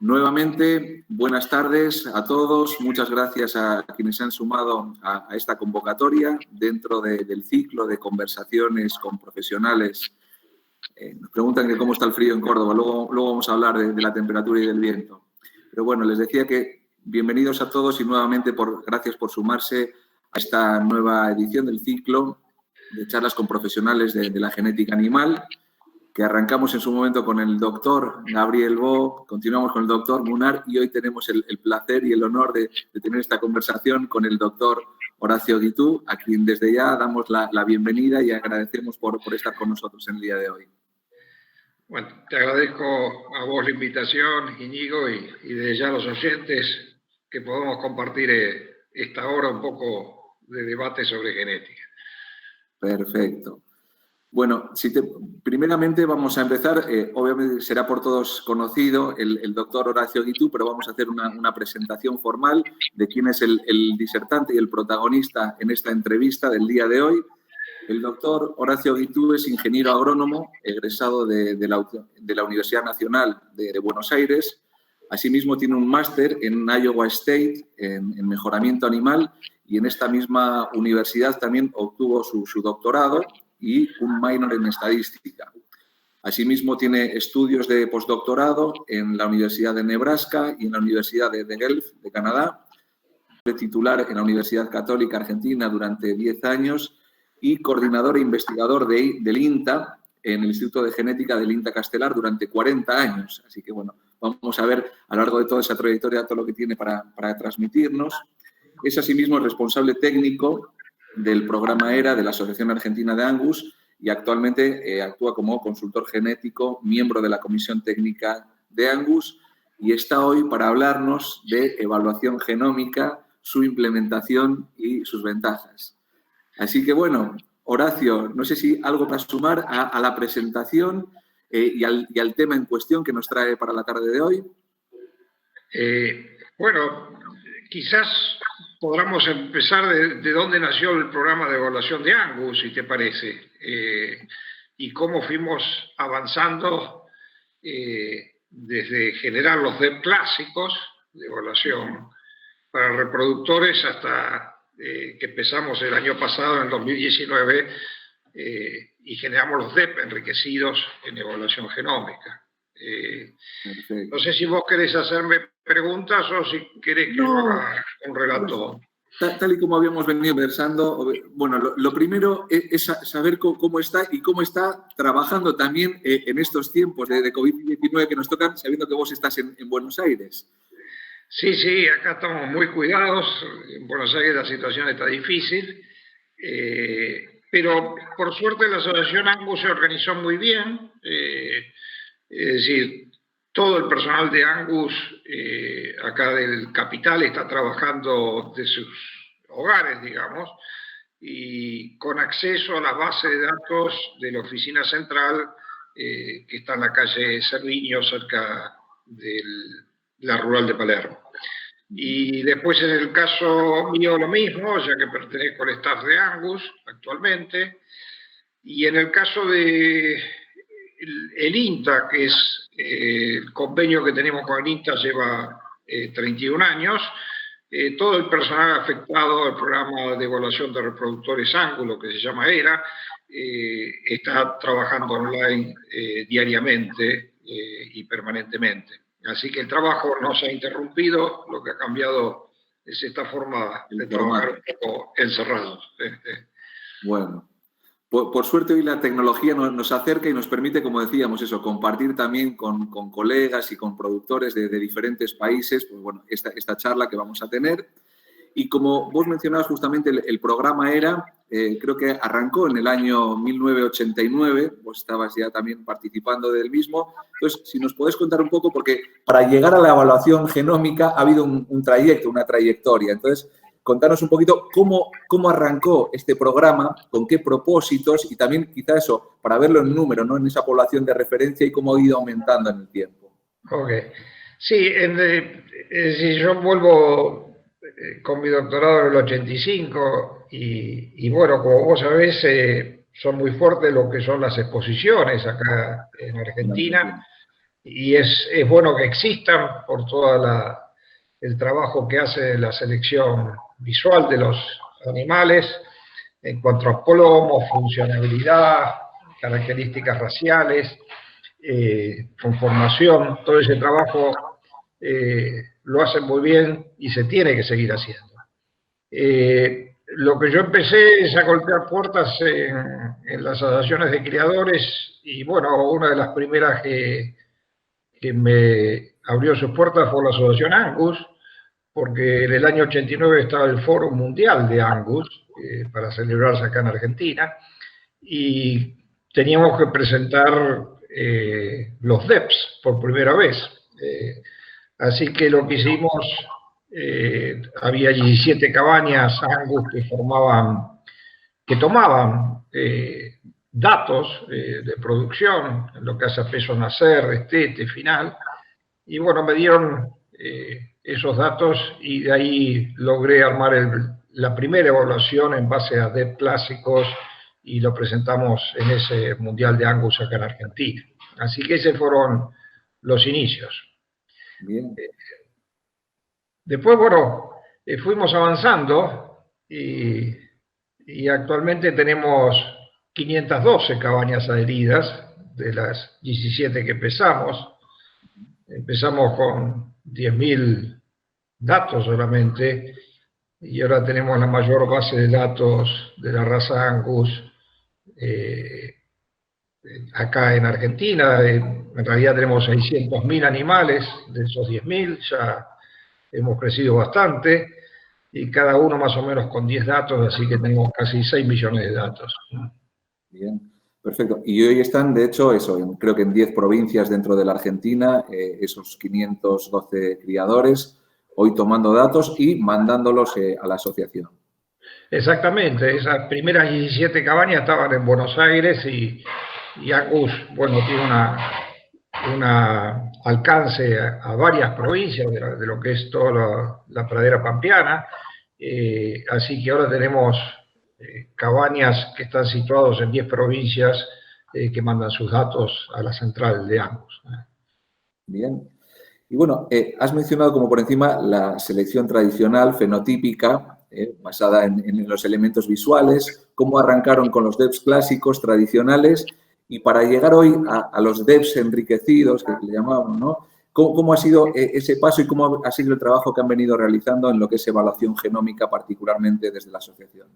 Nuevamente, buenas tardes a todos. Muchas gracias a quienes se han sumado a esta convocatoria dentro del ciclo de conversaciones con profesionales. Nos preguntan que cómo está el frío en Córdoba. Luego vamos a hablar de la temperatura y del viento. Pero bueno, les decía que bienvenidos a todos y nuevamente gracias por sumarse a esta nueva edición del ciclo de charlas con profesionales de la genética animal, que arrancamos en su momento con el doctor Gabriel Bo, continuamos con el doctor Munar y hoy tenemos el placer y el honor de tener esta conversación con el doctor Horacio Guitú, a quien desde ya damos la bienvenida y agradecemos por estar con nosotros en el día de hoy. Bueno, te agradezco a vos la invitación, Íñigo, y desde ya a los oyentes que podamos compartir esta hora un poco de debate sobre genética. Perfecto. Bueno, primeramente vamos a empezar, obviamente será por todos conocido el doctor Horacio Guitú, pero vamos a hacer una presentación formal de quién es el disertante y el protagonista en esta entrevista del día de hoy. El doctor Horacio Guitú es ingeniero agrónomo, egresado de la Universidad Nacional de Buenos Aires. Asimismo, tiene un máster en Iowa State en mejoramiento animal y en esta misma universidad también obtuvo su doctorado y un minor en estadística. Asimismo, tiene estudios de postdoctorado en la Universidad de Nebraska y en la Universidad de Guelph, de Canadá. Fue titular en la Universidad Católica Argentina durante 10 años y coordinador e investigador del INTA, en el Instituto de Genética del INTA Castelar durante 40 años. Así que, bueno, vamos a ver a lo largo de toda esa trayectoria todo lo que tiene para transmitirnos. Es asimismo el responsable técnico del programa ERA de la Asociación Argentina de Angus y actualmente actúa como consultor genético, miembro de la Comisión Técnica de Angus y está hoy para hablarnos de evaluación genómica, su implementación y sus ventajas. Así que bueno, Horacio, no sé si algo para sumar a la presentación y al tema en cuestión que nos trae para la tarde de hoy. Bueno, quizás podamos empezar de dónde nació el programa de evaluación de Angus, si te parece, y cómo fuimos avanzando desde generar los DEP clásicos de evaluación para reproductores hasta que empezamos el año pasado, en 2019, y generamos los DEP enriquecidos en evaluación genómica. No sé si vos querés hacerme preguntas o si querés que yo haga un relato. Tal y como habíamos venido conversando, bueno, lo primero es saber cómo está y cómo está trabajando también en estos tiempos de COVID-19 que nos tocan, sabiendo que vos estás en Buenos Aires. Sí, acá estamos muy cuidados. En Buenos Aires la situación está difícil, pero por suerte la asociación Angus se organizó muy bien. Es decir, todo el personal de Angus acá del capital está trabajando de sus hogares, digamos, y con acceso a las bases de datos de la oficina central que está en la calle Cerviño, cerca de la rural de Palermo. Y después en el caso mío lo mismo, ya que pertenezco al staff de Angus actualmente, y en el caso de el INTA, que es el convenio que tenemos con el INTA lleva 31 años, todo el personal afectado al programa de evaluación de reproductores Angus, lo que se llama ERA, está trabajando online diariamente y permanentemente. Así que el trabajo no se ha interrumpido, lo que ha cambiado es esta forma de trabajar un poco encerrados. Bueno. Por suerte hoy la tecnología nos acerca y nos permite, como decíamos, compartir también con colegas y con productores de diferentes países, pues bueno, esta charla que vamos a tener. Y como vos mencionabas justamente el programa ERA, creo que arrancó en el año 1989, vos estabas ya también participando del mismo. Entonces, si nos podés contar un poco, porque para llegar a la evaluación genómica ha habido un trayecto, una trayectoria. Entonces, contanos un poquito cómo arrancó este programa, con qué propósitos y también quizá eso, para verlo en número, ¿no? En esa población de referencia y cómo ha ido aumentando en el tiempo. Ok. Sí, es decir, yo vuelvo con mi doctorado en el 85 y bueno, como vos sabés, son muy fuertes lo que son las exposiciones acá en Argentina. y es bueno que existan por todo el trabajo que hace la selección visual de los animales en cuanto a plomo, funcionalidad, características raciales, conformación. Todo ese trabajo lo hacen muy bien y se tiene que seguir haciendo. Lo que yo empecé es a golpear puertas en las asociaciones de criadores, y bueno, una de las primeras que me abrió sus puertas fue la Asociación Angus, porque en el año 89 estaba el Foro Mundial de Angus, para celebrarse acá en Argentina, y teníamos que presentar los DEPs por primera vez. Así que lo que hicimos, había 17 cabañas Angus que tomaban datos de producción, en lo que hace a peso nacer, destete, final, y bueno, me dieron esos datos, y de ahí logré armar la primera evaluación en base a DEP clásicos, y lo presentamos en ese Mundial de Angus acá en Argentina. Así que esos fueron los inicios. Bien. Después, bueno, fuimos avanzando y actualmente tenemos 512 cabañas adheridas de las 17 que empezamos. Empezamos con 10.000 datos solamente, y ahora tenemos la mayor base de datos de la raza Angus acá en Argentina. En realidad tenemos 600.000 animales de esos 10.000, ya hemos crecido bastante, y cada uno más o menos con 10 datos, así que tenemos casi 6 millones de datos. Bien, perfecto. Y hoy están, de hecho, creo que en 10 provincias dentro de la Argentina, esos 512 criadores, hoy tomando datos y mandándolos a la asociación. Exactamente, esas primeras 17 cabañas estaban en Buenos Aires, y Angus, bueno, tiene una alcance a varias provincias de lo que es toda la pradera pampeana, así que ahora tenemos cabañas que están situados en 10 provincias que mandan sus datos a la central de Angus. Bien. Y bueno, has mencionado como por encima la selección tradicional, fenotípica, basada en los elementos visuales, cómo arrancaron con los DEPs clásicos, tradicionales, y para llegar hoy a los DEPs enriquecidos, que le llamábamos, ¿no? ¿Cómo ha sido ese paso y cómo ha sido el trabajo que han venido realizando en lo que es evaluación genómica, particularmente desde la asociación?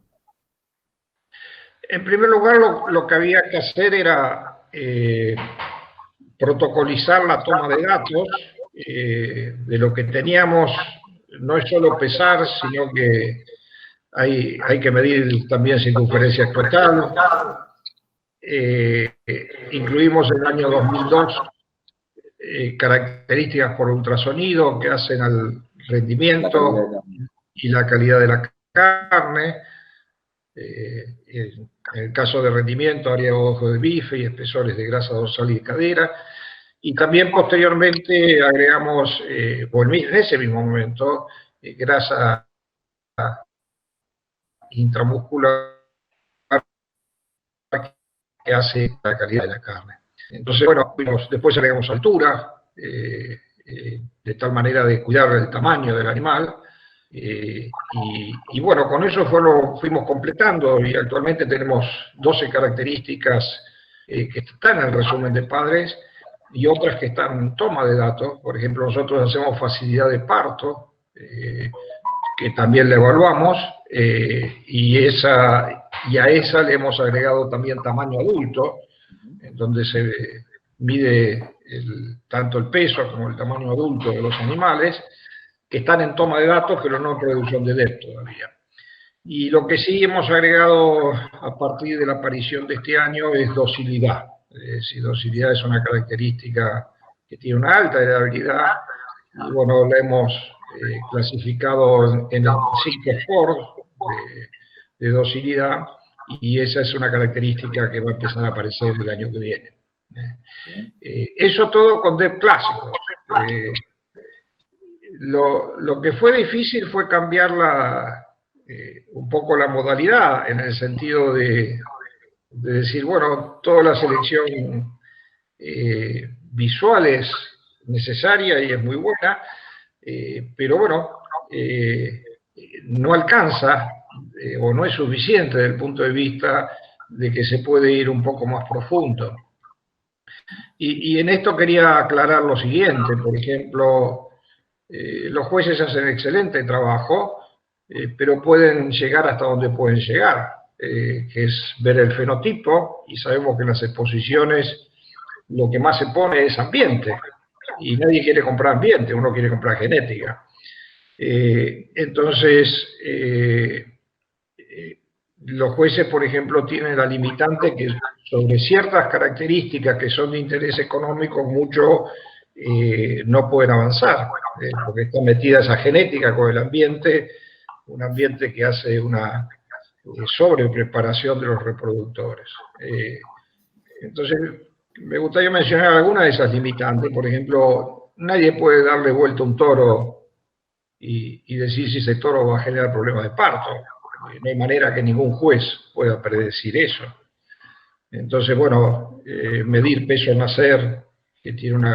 En primer lugar, lo que había que hacer era protocolizar la toma de datos de lo que teníamos. No es solo pesar, sino que hay que medir también circunferencia escrotal. Incluimos en el año 2002 características por ultrasonido que hacen al rendimiento y la calidad de la carne. En el caso de rendimiento, área de ojo de bife y espesores de grasa dorsal y de cadera. Y también posteriormente agregamos, o en ese mismo momento, grasa intramuscular que hace la calidad de la carne. Entonces, bueno, después agregamos altura, de tal manera de cuidar el tamaño del animal. Y bueno, con eso fuimos completando, y actualmente tenemos 12 características que están en el resumen de padres, y otras que están en toma de datos. Por ejemplo, nosotros hacemos facilidad de parto, que también la evaluamos, y a esa le hemos agregado también tamaño adulto, en donde se mide tanto el peso como el tamaño adulto de los animales, que están en toma de datos, pero no en producción de DEP todavía. Y lo que sí hemos agregado a partir de la aparición de este año es docilidad. Es decir, docilidad es una característica que tiene una alta heredabilidad, y bueno, la hemos clasificado en el 5 score de docilidad, y esa es una característica que va a empezar a aparecer el año que viene. Eso todo con DEP clásicos. Lo que fue difícil fue cambiar un poco la modalidad, en el sentido de decir, bueno, toda la selección visual es necesaria y es muy buena, pero bueno, no alcanza o no es suficiente desde el punto de vista de que se puede ir un poco más profundo. Y en esto quería aclarar lo siguiente, por ejemplo, los jueces hacen excelente trabajo, pero pueden llegar hasta donde pueden llegar, que es ver el fenotipo, y sabemos que en las exposiciones lo que más se pone es ambiente, y nadie quiere comprar ambiente, uno quiere comprar genética. Entonces, los jueces, por ejemplo, tienen la limitante que sobre ciertas características que son de interés económico, mucho no pueden avanzar, porque está metida esa genética con el ambiente, un ambiente que hace una sobrepreparación de los reproductores. Entonces, me gustaría mencionar algunas de esas limitantes. Por ejemplo, nadie puede darle vuelta a un toro y decir si ese toro va a generar problemas de parto. No hay manera que ningún juez pueda predecir eso. Entonces, bueno, medir peso al nacer, que tiene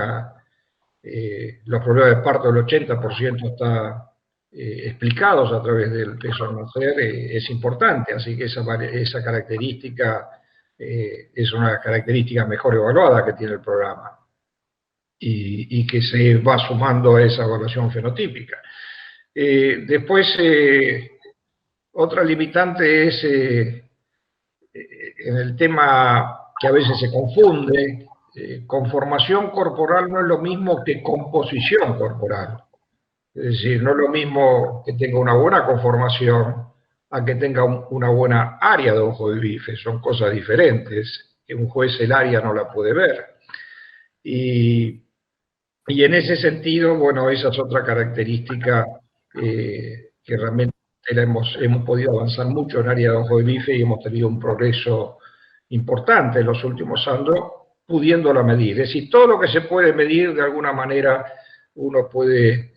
los problemas de parto del 80% está explicados a través del peso al nacer, es importante. Así que esa característica es una característica mejor evaluada que tiene el programa y que se va sumando a esa evaluación fenotípica. Después, otra limitante es en el tema que a veces se confunde, conformación corporal no es lo mismo que composición corporal. Es decir, no es lo mismo que tenga una buena conformación a que tenga una buena área de ojo de bife, son cosas diferentes, que un juez el área no la puede ver. Y en ese sentido, bueno, esa es otra característica que realmente hemos podido avanzar mucho en área de ojo de bife y hemos tenido un progreso importante en los últimos años, pudiéndola medir. Es decir, todo lo que se puede medir, de alguna manera, uno puede,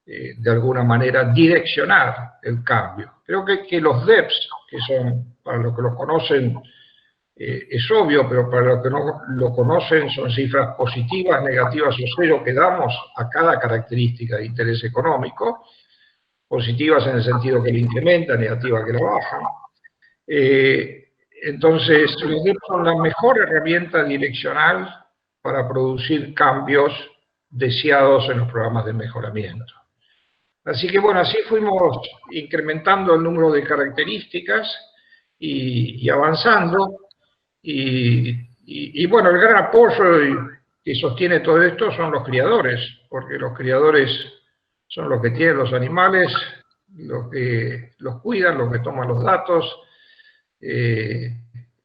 de alguna manera, direccionar el cambio. Creo que los DEPS, que son, para los que los conocen, es obvio, pero para los que no lo conocen, son cifras positivas, negativas o cero que damos a cada característica de interés económico, positivas en el sentido que la incrementan, negativas que la bajan. Entonces, los DEPS son la mejor herramienta direccional para producir cambios deseados en los programas de mejoramiento. Así que bueno, así fuimos incrementando el número de características y avanzando. Y bueno, el gran apoyo que sostiene todo esto son los criadores, porque los criadores son los que tienen los animales, los que los cuidan, los que toman los datos,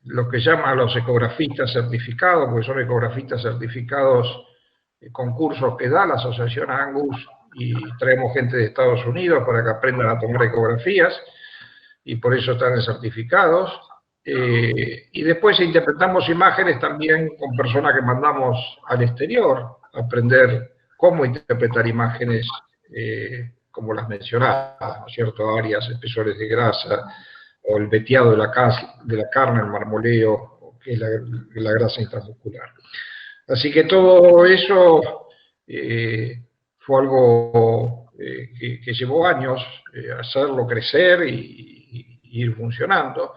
los que llaman a los ecografistas certificados, porque son ecografistas certificados, concursos que da la Asociación Angus, y traemos gente de Estados Unidos para que aprendan a tomar ecografías, y por eso están certificados. Y después interpretamos imágenes también con personas que mandamos al exterior, a aprender cómo interpretar imágenes como las mencionadas, ¿no es cierto? Áreas, espesores de grasa, o el veteado de la carne, el marmoleo, que es la grasa intramuscular. Así que todo eso fue algo que llevó años hacerlo crecer y ir funcionando,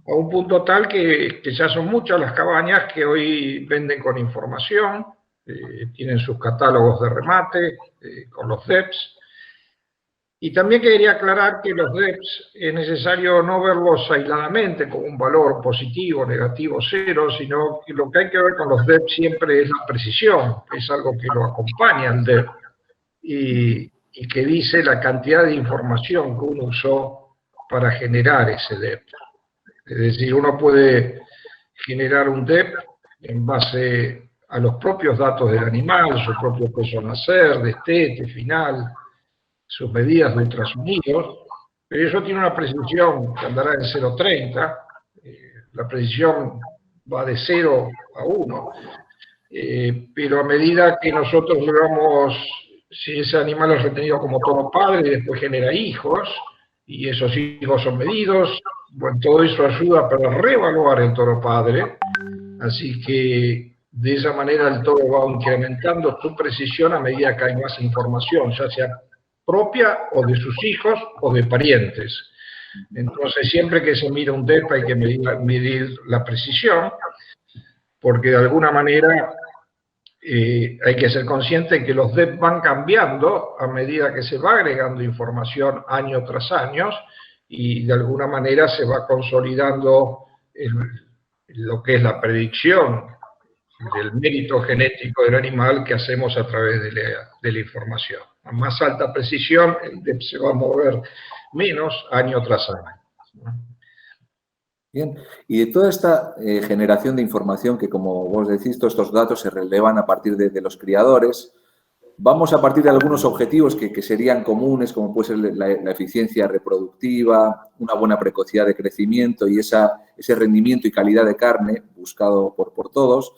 a un punto tal que ya son muchas las cabañas que hoy venden con información, tienen sus catálogos de remate con los DEPS. Y también quería aclarar que los DEPS es necesario no verlos aisladamente como un valor positivo, negativo, cero, sino que lo que hay que ver con los DEPS siempre es la precisión, es algo que lo acompaña al DEP y que dice la cantidad de información que uno usó para generar ese DEP. Es decir, uno puede generar un DEP en base a los propios datos del animal, su propio peso al nacer, destete, final, sus medidas de ultrasonidos, pero eso tiene una precisión que andará en 0,30, la precisión va de 0 a 1, pero a medida que nosotros logramos, si ese animal es retenido como toro padre y después genera hijos, y esos hijos son medidos, bueno, todo eso ayuda para reevaluar el toro padre, así que de esa manera el toro va incrementando su precisión a medida que hay más información, ya sea propia o de sus hijos o de parientes. Entonces, siempre que se mira un DEP hay que medir la precisión, porque de alguna manera hay que ser consciente de que los DEP van cambiando a medida que se va agregando información año tras año, y de alguna manera se va consolidando lo que es la predicción del mérito genético del animal que hacemos a través de la información. A más alta precisión, el DEP se va a mover menos año tras año. Bien, y de toda esta generación de información que, como vos decís, todos estos datos se relevan a partir de los criadores, vamos a partir de algunos objetivos que serían comunes, como puede ser la eficiencia reproductiva, una buena precocidad de crecimiento y ese rendimiento y calidad de carne buscado por todos.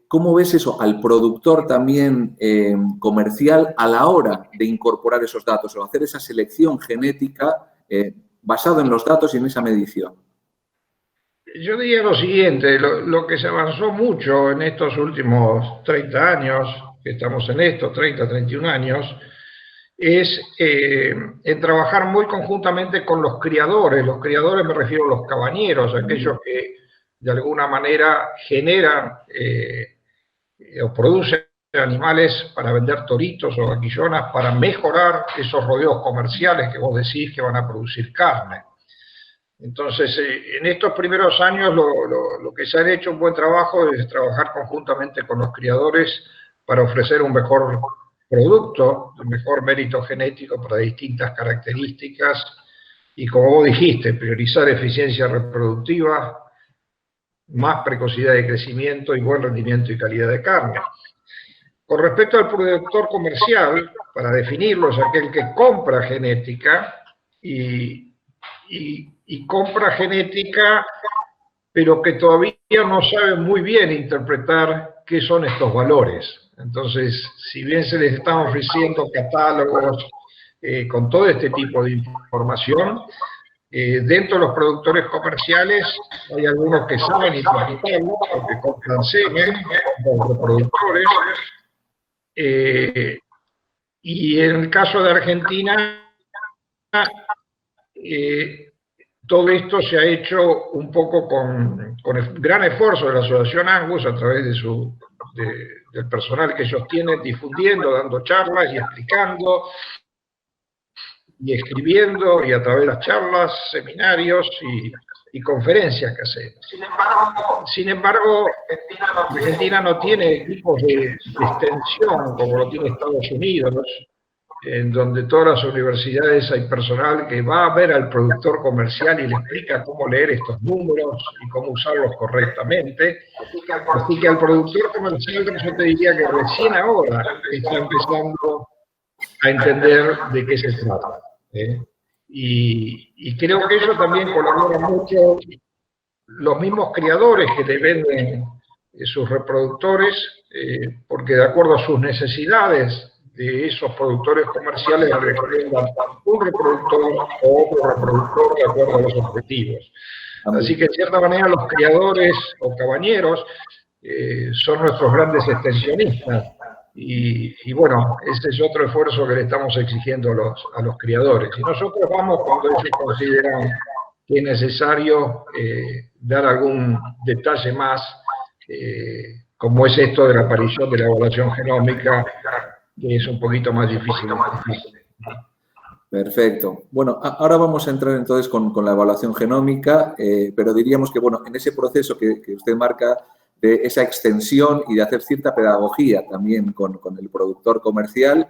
¿Cómo ves eso al productor también comercial a la hora de incorporar esos datos o hacer esa selección genética basado en los datos y en esa medición? Yo diría lo siguiente, lo que se avanzó mucho en estos últimos 30 años, que estamos en esto, 30, 31 años, es en trabajar muy conjuntamente con los criadores. Los criadores me refiero a los cabañeros, aquellos que de alguna manera generan o producen animales para vender toritos o vaquillonas para mejorar esos rodeos comerciales que vos decís que van a producir carne. Entonces, en estos primeros años lo que se ha hecho un buen trabajo es trabajar conjuntamente con los criadores para ofrecer un mejor producto, un mejor mérito genético para distintas características y, como vos dijiste, priorizar eficiencia reproductiva, más precocidad de crecimiento y buen rendimiento y calidad de carne. Con respecto al productor comercial, para definirlo, es aquel que compra genética y compra genética, pero que todavía no sabe muy bien interpretar qué son estos valores. Entonces, si bien se les están ofreciendo catálogos con todo este tipo de información, dentro de los productores comerciales hay algunos que saben interpretarlo, porque compran semen, los reproductores, y en el caso de Argentina, todo esto se ha hecho un poco con el gran esfuerzo de la Asociación Angus a través del personal que ellos tienen, difundiendo, dando charlas y explicando y escribiendo, y a través de las charlas, seminarios y conferencias que hacemos. Sin embargo, Argentina no tiene equipos de extensión como lo tiene Estados Unidos, en donde todas las universidades hay personal que va a ver al productor comercial y le explica cómo leer estos números y cómo usarlos correctamente. Así que al productor comercial yo te diría que recién ahora está empezando a entender de qué se trata. Y creo que eso también colabora mucho los mismos criadores que le venden sus reproductores, porque de acuerdo a sus necesidades de esos productores comerciales le recomiendan un reproductor o otro reproductor de acuerdo a los objetivos. Así que en cierta manera los criadores o cabañeros son nuestros grandes extensionistas. Y bueno, ese es otro esfuerzo que le estamos exigiendo a los criadores. Y nosotros vamos cuando ellos consideran que es necesario dar algún detalle más, como es esto de la aparición de la evaluación genómica, que es un poquito más difícil. Perfecto. Bueno, ahora vamos a entrar entonces con la evaluación genómica, pero diríamos que, bueno, en ese proceso que usted marca de esa extensión y de hacer cierta pedagogía también con el productor comercial,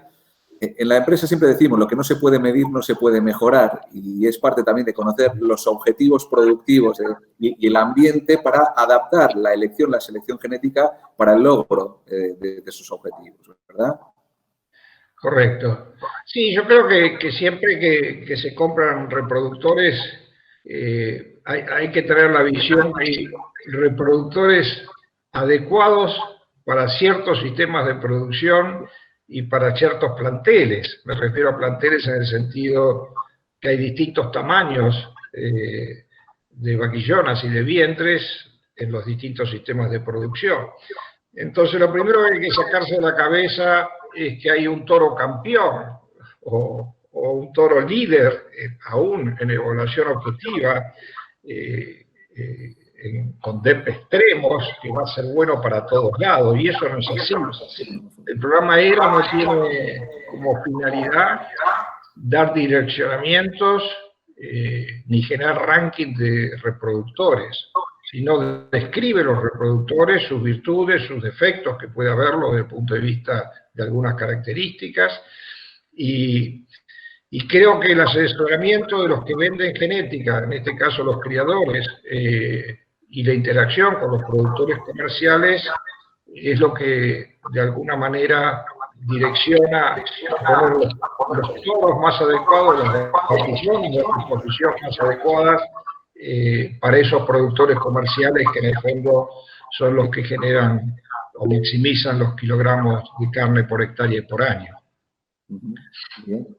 en la empresa siempre decimos, lo que no se puede medir no se puede mejorar, y es parte también de conocer los objetivos productivos y el ambiente para adaptar la selección genética para el logro de esos objetivos, ¿verdad? Correcto. Sí, yo creo que siempre que se compran reproductores hay que tener la visión de reproductores adecuados para ciertos sistemas de producción y para ciertos planteles. Me refiero a planteles en el sentido que hay distintos tamaños de vaquillonas y de vientres, en los distintos sistemas de producción. Entonces, lo primero que hay que sacarse de la cabeza es que hay un toro campeón o un toro líder, aún en evaluación objetiva, con DEP extremos, que va a ser bueno para todos lados, y eso no es así. El programa ERA no tiene como finalidad dar direccionamientos ni generar ranking de reproductores, sino describe los reproductores, sus virtudes, sus defectos, que puede haberlo desde el punto de vista de algunas características, y creo que el asesoramiento de los que venden genética, en este caso los criadores, y la interacción con los productores comerciales, es lo que de alguna manera direcciona a poner los toros más adecuados, las condiciones de exposición más adecuadas para esos productores comerciales que en el fondo son los que generan o maximizan los kilogramos de carne por hectárea y por año. Bien.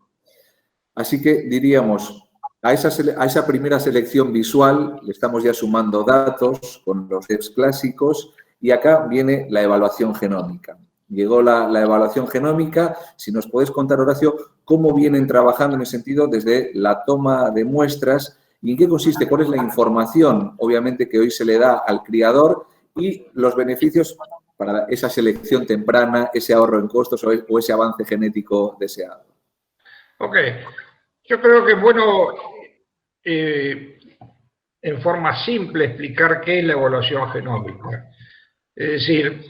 Así que diríamos, a esa primera selección visual le estamos ya sumando datos con los DEPs clásicos, y acá viene la evaluación genómica. Llegó la evaluación genómica. Si nos podés contar, Horacio, cómo vienen trabajando en ese sentido desde la toma de muestras y en qué consiste, cuál es la información, obviamente, que hoy se le da al criador y los beneficios para esa selección temprana, ese ahorro en costos o ese avance genético deseado. Ok. Yo creo que es bueno, en forma simple, explicar qué es la evaluación genómica. Es decir,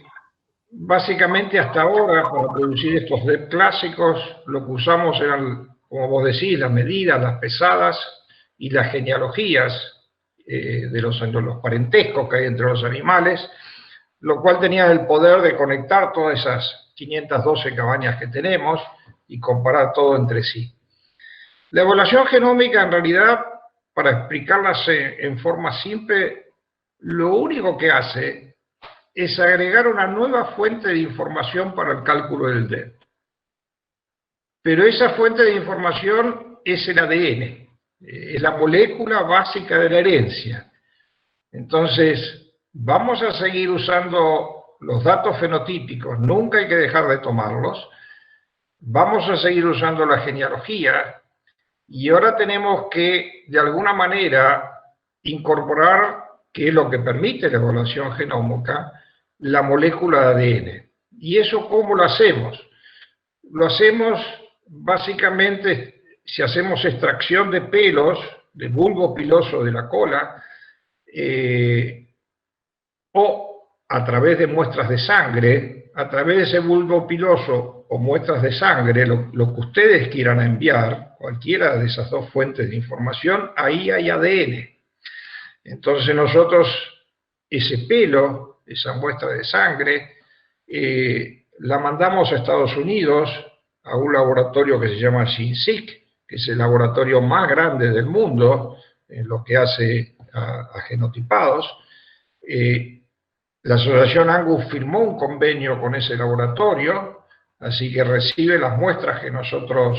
básicamente hasta ahora, para producir estos DEP clásicos, lo que usamos eran, como vos decís, las medidas, las pesadas y las genealogías de los parentescos que hay entre los animales, lo cual tenía el poder de conectar todas esas 512 cabañas que tenemos y comparar todo entre sí. La evaluación genómica, en realidad, para explicarlas en forma simple, lo único que hace es agregar una nueva fuente de información para el cálculo del DEP. Pero esa fuente de información es el ADN, es la molécula básica de la herencia. Entonces, vamos a seguir usando los datos fenotípicos, nunca hay que dejar de tomarlos, vamos a seguir usando la genealogía, y ahora tenemos que, de alguna manera, incorporar, que es lo que permite la evaluación genómica, la molécula de ADN. ¿Y eso cómo lo hacemos? Lo hacemos básicamente, si hacemos extracción de pelos, del bulbo piloso de la cola, o a través de muestras de sangre, a través de ese bulbo piloso o muestras de sangre, lo que ustedes quieran enviar, cualquiera de esas dos fuentes de información, ahí hay ADN. Entonces nosotros, ese pelo, esa muestra de sangre, la mandamos a Estados Unidos, a un laboratorio que se llama SINSIC, que es el laboratorio más grande del mundo en lo que hace a genotipados. La Asociación Angus firmó un convenio con ese laboratorio, así que recibe las muestras que nosotros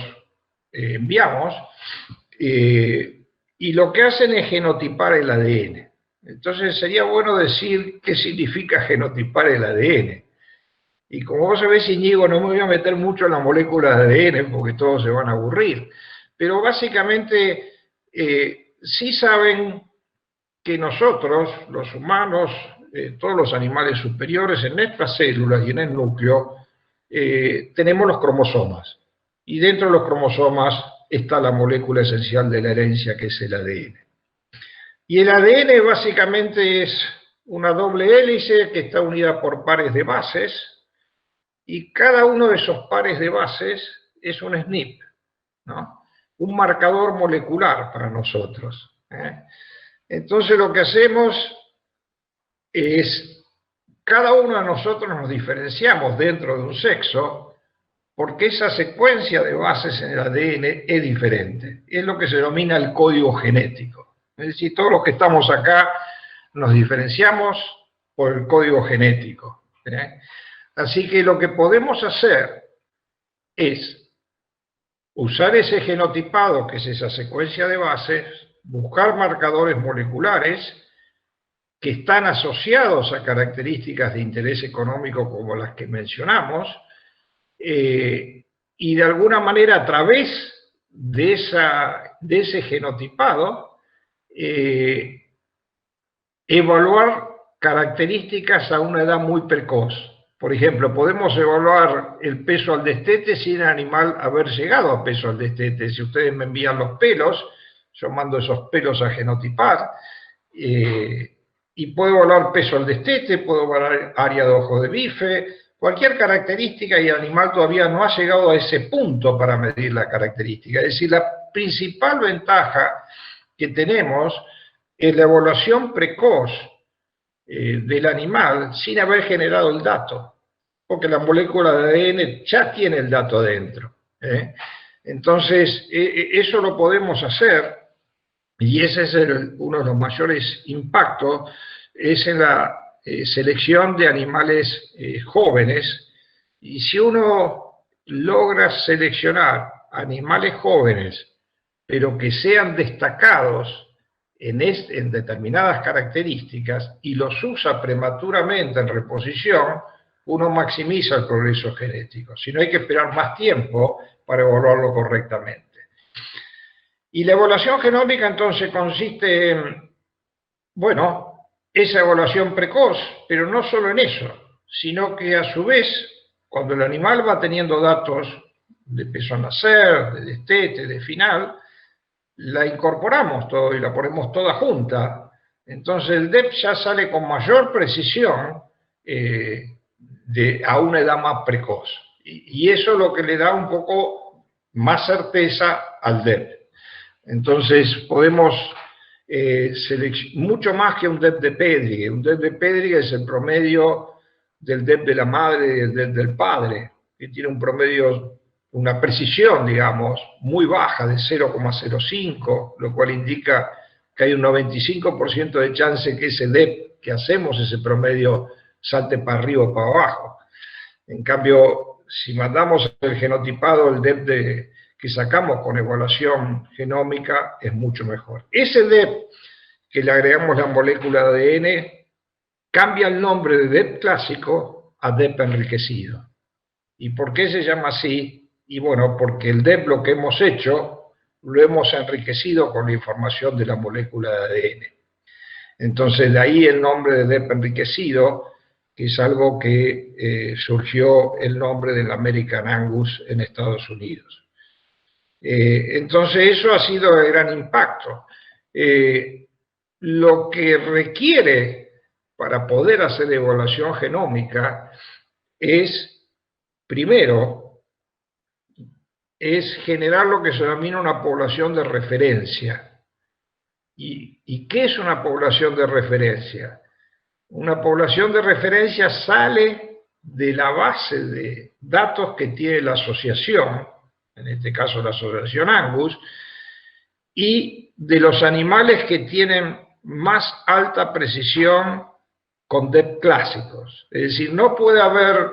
enviamos, y lo que hacen es genotipar el ADN. Entonces sería bueno decir qué significa genotipar el ADN. Y como vos sabés, Íñigo, no me voy a meter mucho en la molécula de ADN porque todos se van a aburrir, pero básicamente sí saben que nosotros, los humanos, todos los animales superiores, en nuestras células y en el núcleo, tenemos los cromosomas. Y dentro de los cromosomas está la molécula esencial de la herencia, que es el ADN. Y el ADN básicamente es una doble hélice que está unida por pares de bases, y cada uno de esos pares de bases es un SNP, ¿no? Un marcador molecular para nosotros. Entonces lo que hacemos es, cada uno de nosotros nos diferenciamos dentro de un sexo porque esa secuencia de bases en el ADN es diferente. Es lo que se denomina el código genético. Es decir, todos los que estamos acá nos diferenciamos por el código genético. Así que lo que podemos hacer es usar ese genotipado, que es esa secuencia de bases, buscar marcadores moleculares que están asociados a características de interés económico como las que mencionamos, y de alguna manera a través de ese genotipado, evaluar características a una edad muy precoz. Por ejemplo, podemos evaluar el peso al destete sin el animal haber llegado a peso al destete. Si ustedes me envían los pelos, yo mando esos pelos a genotipar, y puedo evaluar peso al destete, puedo evaluar área de ojo de bife, cualquier característica, y el animal todavía no ha llegado a ese punto para medir la característica. Es decir, la principal ventaja que tenemos es la evaluación precoz del animal sin haber generado el dato, porque la molécula de ADN ya tiene el dato dentro. Entonces, eso lo podemos hacer, y ese es uno de los mayores impactos, es en la selección de animales jóvenes. Y si uno logra seleccionar animales jóvenes, pero que sean destacados en determinadas características, y los usa prematuramente en reposición, uno maximiza el progreso genético. Si no, hay que esperar más tiempo para evaluarlo correctamente. Y la evaluación genómica entonces consiste en, bueno, esa evaluación precoz, pero no solo en eso, sino que a su vez, cuando el animal va teniendo datos de peso al nacer, de destete, de final, la incorporamos todo y la ponemos toda junta. Entonces el DEP ya sale con mayor precisión a una edad más precoz. Y eso es lo que le da un poco más certeza al DEP. Entonces podemos mucho más que un DEP de Pedrigue. Un DEP de Pedrigue es el promedio del DEP de la madre y del DEP del padre, que tiene un promedio, una precisión, digamos, muy baja, de 0,05, lo cual indica que hay un 95% de chance que ese DEP que hacemos, ese promedio, salte para arriba o para abajo. En cambio, si mandamos el genotipado, el DEP que sacamos con evaluación genómica es mucho mejor. Ese DEP que le agregamos la molécula de ADN cambia el nombre de DEP clásico a DEP enriquecido. ¿Y por qué se llama así? Y bueno, porque el DEP, lo que hemos hecho, lo hemos enriquecido con la información de la molécula de ADN. Entonces, de ahí el nombre de DEP enriquecido, que es algo que surgió el nombre del American Angus en Estados Unidos. Entonces, eso ha sido de gran impacto. Lo que requiere para poder hacer evaluación genómica es, primero, es generar lo que se denomina una población de referencia. ¿Y qué es una población de referencia? Una población de referencia sale de la base de datos que tiene la asociación, en este caso la asociación Angus, y de los animales que tienen más alta precisión con DEP clásicos. Es decir, no puede haber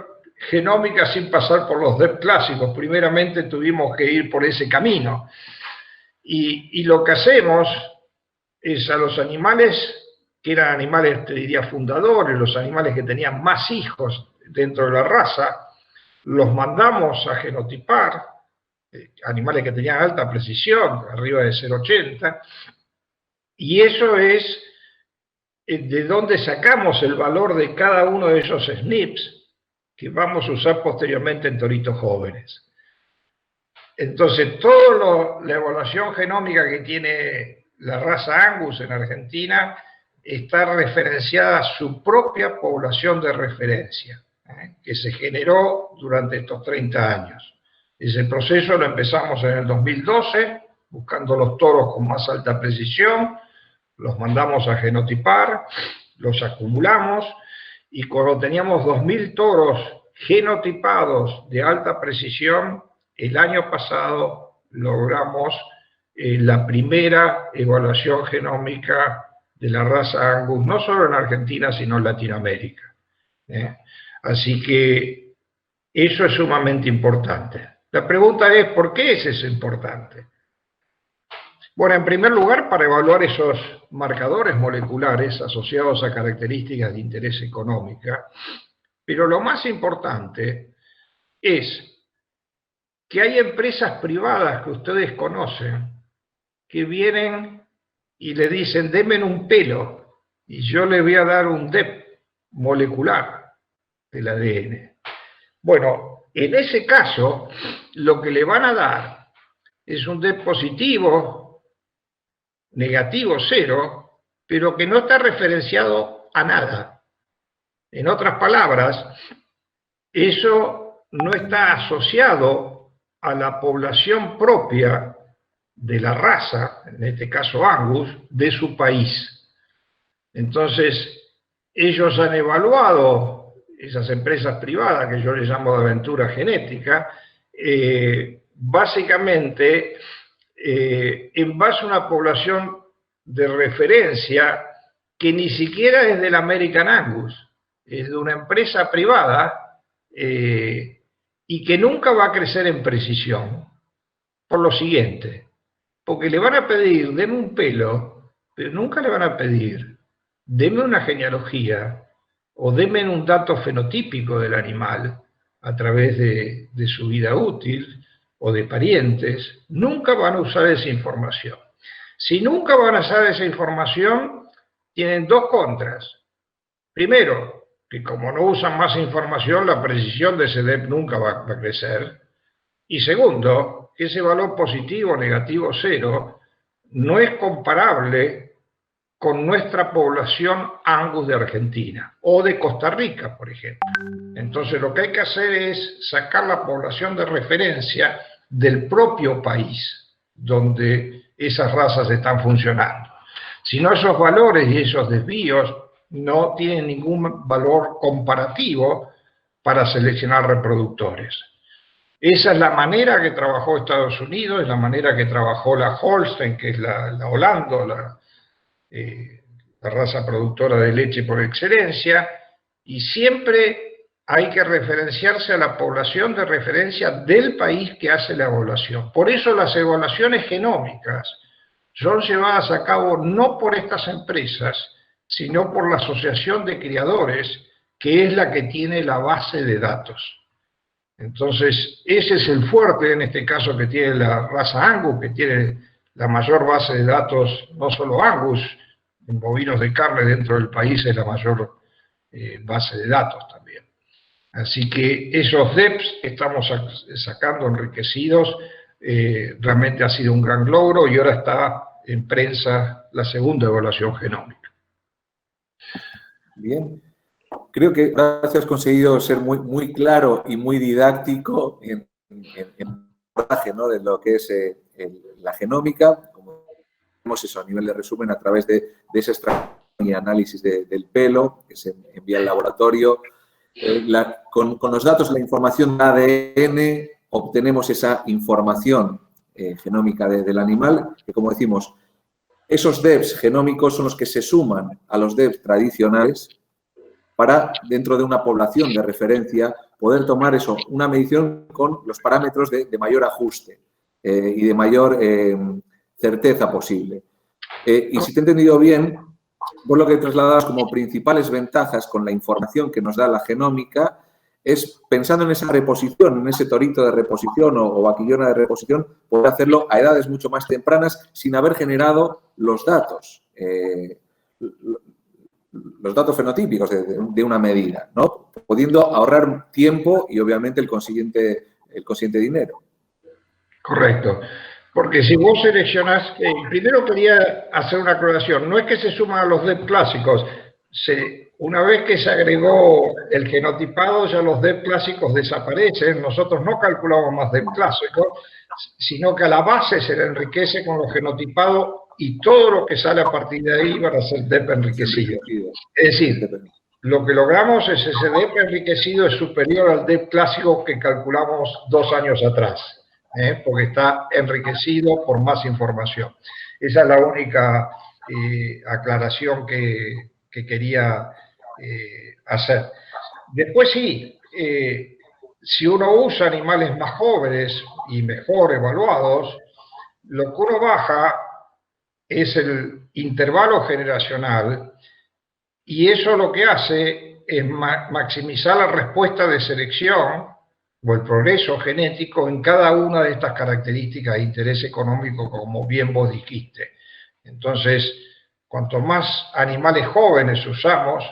genómica sin pasar por los DEP clásicos. Primeramente tuvimos que ir por ese camino. Y lo que hacemos es a los animales que eran animales, te diría, fundadores, los animales que tenían más hijos dentro de la raza, los mandamos a genotipar, animales que tenían alta precisión, arriba de 0,80, y eso es de donde sacamos el valor de cada uno de esos SNPs que vamos a usar posteriormente en toritos jóvenes. Entonces, toda la evaluación genómica que tiene la raza Angus en Argentina está referenciada a su propia población de referencia, que se generó durante estos 30 años. Ese proceso lo empezamos en el 2012, buscando los toros con más alta precisión, los mandamos a genotipar, los acumulamos, y cuando teníamos 2.000 toros genotipados de alta precisión, el año pasado logramos la primera evaluación genómica de la raza Angus, no solo en Argentina, sino en Latinoamérica. Así que eso es sumamente importante. La pregunta es, ¿por qué es eso importante? Bueno, en primer lugar, para evaluar esos marcadores moleculares asociados a características de interés económico, pero lo más importante es que hay empresas privadas que ustedes conocen que vienen y le dicen, denme un pelo y yo le voy a dar un DEP molecular del ADN. Bueno, en ese caso, lo que le van a dar es un DEP positivo, negativo, 0, pero que no está referenciado a nada. En otras palabras, eso no está asociado a la población propia de la raza, en este caso Angus, de su país. Entonces, ellos han evaluado, esas empresas privadas que yo les llamo de aventura genética, básicamente en base a una población de referencia que ni siquiera es del American Angus, es de una empresa privada y que nunca va a crecer en precisión, por lo siguiente, porque le van a pedir, denme un pelo, pero nunca le van a pedir, denme una genealogía o denme un dato fenotípico del animal a través de su vida útil o de parientes. Nunca van a usar esa información. Si nunca van a usar esa información, tienen dos contras. Primero, que como no usan más información, la precisión de ese DEP nunca va a crecer. Y segundo, que ese valor positivo, negativo, 0, no es comparable con nuestra población Angus de Argentina o de Costa Rica, por ejemplo. Entonces lo que hay que hacer es sacar la población de referencia del propio país donde esas razas están funcionando. Si no, esos valores y esos desvíos no tienen ningún valor comparativo para seleccionar reproductores. Esa es la manera que trabajó Estados Unidos, es la manera que trabajó la Holstein, que es la Holando, la raza productora de leche por excelencia, y siempre hay que referenciarse a la población de referencia del país que hace la evaluación. Por eso las evaluaciones genómicas son llevadas a cabo no por estas empresas, sino por la Asociación de Criadores, que es la que tiene la base de datos. Entonces, ese es el fuerte en este caso que tiene la raza Angus, que tiene la mayor base de datos, no solo Angus, en bovinos de carne dentro del país es la mayor base de datos también. Así que esos DEPs que estamos sacando enriquecidos realmente ha sido un gran logro y ahora está en prensa la segunda evaluación genómica. Bien. Creo que has conseguido ser muy claro y muy didáctico en el abordaje, ¿no?, de lo que es la genómica, como vemos eso a nivel de resumen a través de ese extracción y análisis del pelo que se envía al laboratorio. Con los datos, la información de ADN, obtenemos esa información genómica del animal, que como decimos, esos DEPs genómicos son los que se suman a los DEPs tradicionales para, dentro de una población de referencia, poder tomar eso, una medición con los parámetros de mayor ajuste y de mayor certeza posible. Y si te he entendido bien, vos lo que trasladabas como principales ventajas con la información que nos da la genómica es, pensando en esa reposición, en ese torito de reposición o vaquillona de reposición, poder hacerlo a edades mucho más tempranas sin haber generado los datos fenotípicos de una medida, ¿no? Pudiendo ahorrar tiempo y obviamente el consiguiente dinero. Correcto. Porque si vos seleccionás, primero quería hacer una aclaración, no es que se suman a los DEP clásicos, una vez que se agregó el genotipado ya los DEP clásicos desaparecen, nosotros no calculamos más DEP clásicos, sino que a la base se le enriquece con los genotipados y todo lo que sale a partir de ahí va a ser DEP enriquecido. Es decir, lo que logramos es ese DEP enriquecido es superior al DEP clásico que calculamos 2 años atrás, porque está enriquecido por más información. Esa es la única aclaración que quería hacer. Después sí, si uno usa animales más jóvenes y mejor evaluados, lo que uno baja es el intervalo generacional, y eso lo que hace es maximizar la respuesta de selección o el progreso genético en cada una de estas características de interés económico, como bien vos dijiste. Entonces, cuanto más animales jóvenes usamos,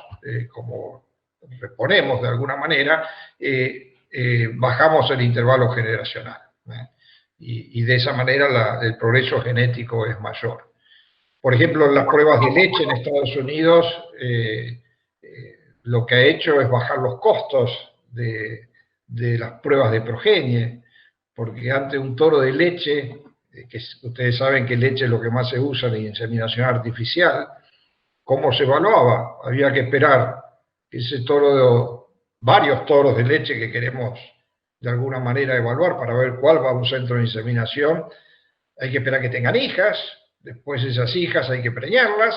como reponemos de alguna manera, bajamos el intervalo generacional. Y de esa manera el progreso genético es mayor. Por ejemplo, en las pruebas de leche en Estados Unidos, lo que ha hecho es bajar los costos de las pruebas de progenie, porque antes un toro de leche, que ustedes saben que leche es lo que más se usa en inseminación artificial, ¿cómo se evaluaba? Había que esperar que ese toro, varios toros de leche que queremos de alguna manera evaluar para ver cuál va a un centro de inseminación, hay que esperar que tengan hijas, después esas hijas hay que preñarlas,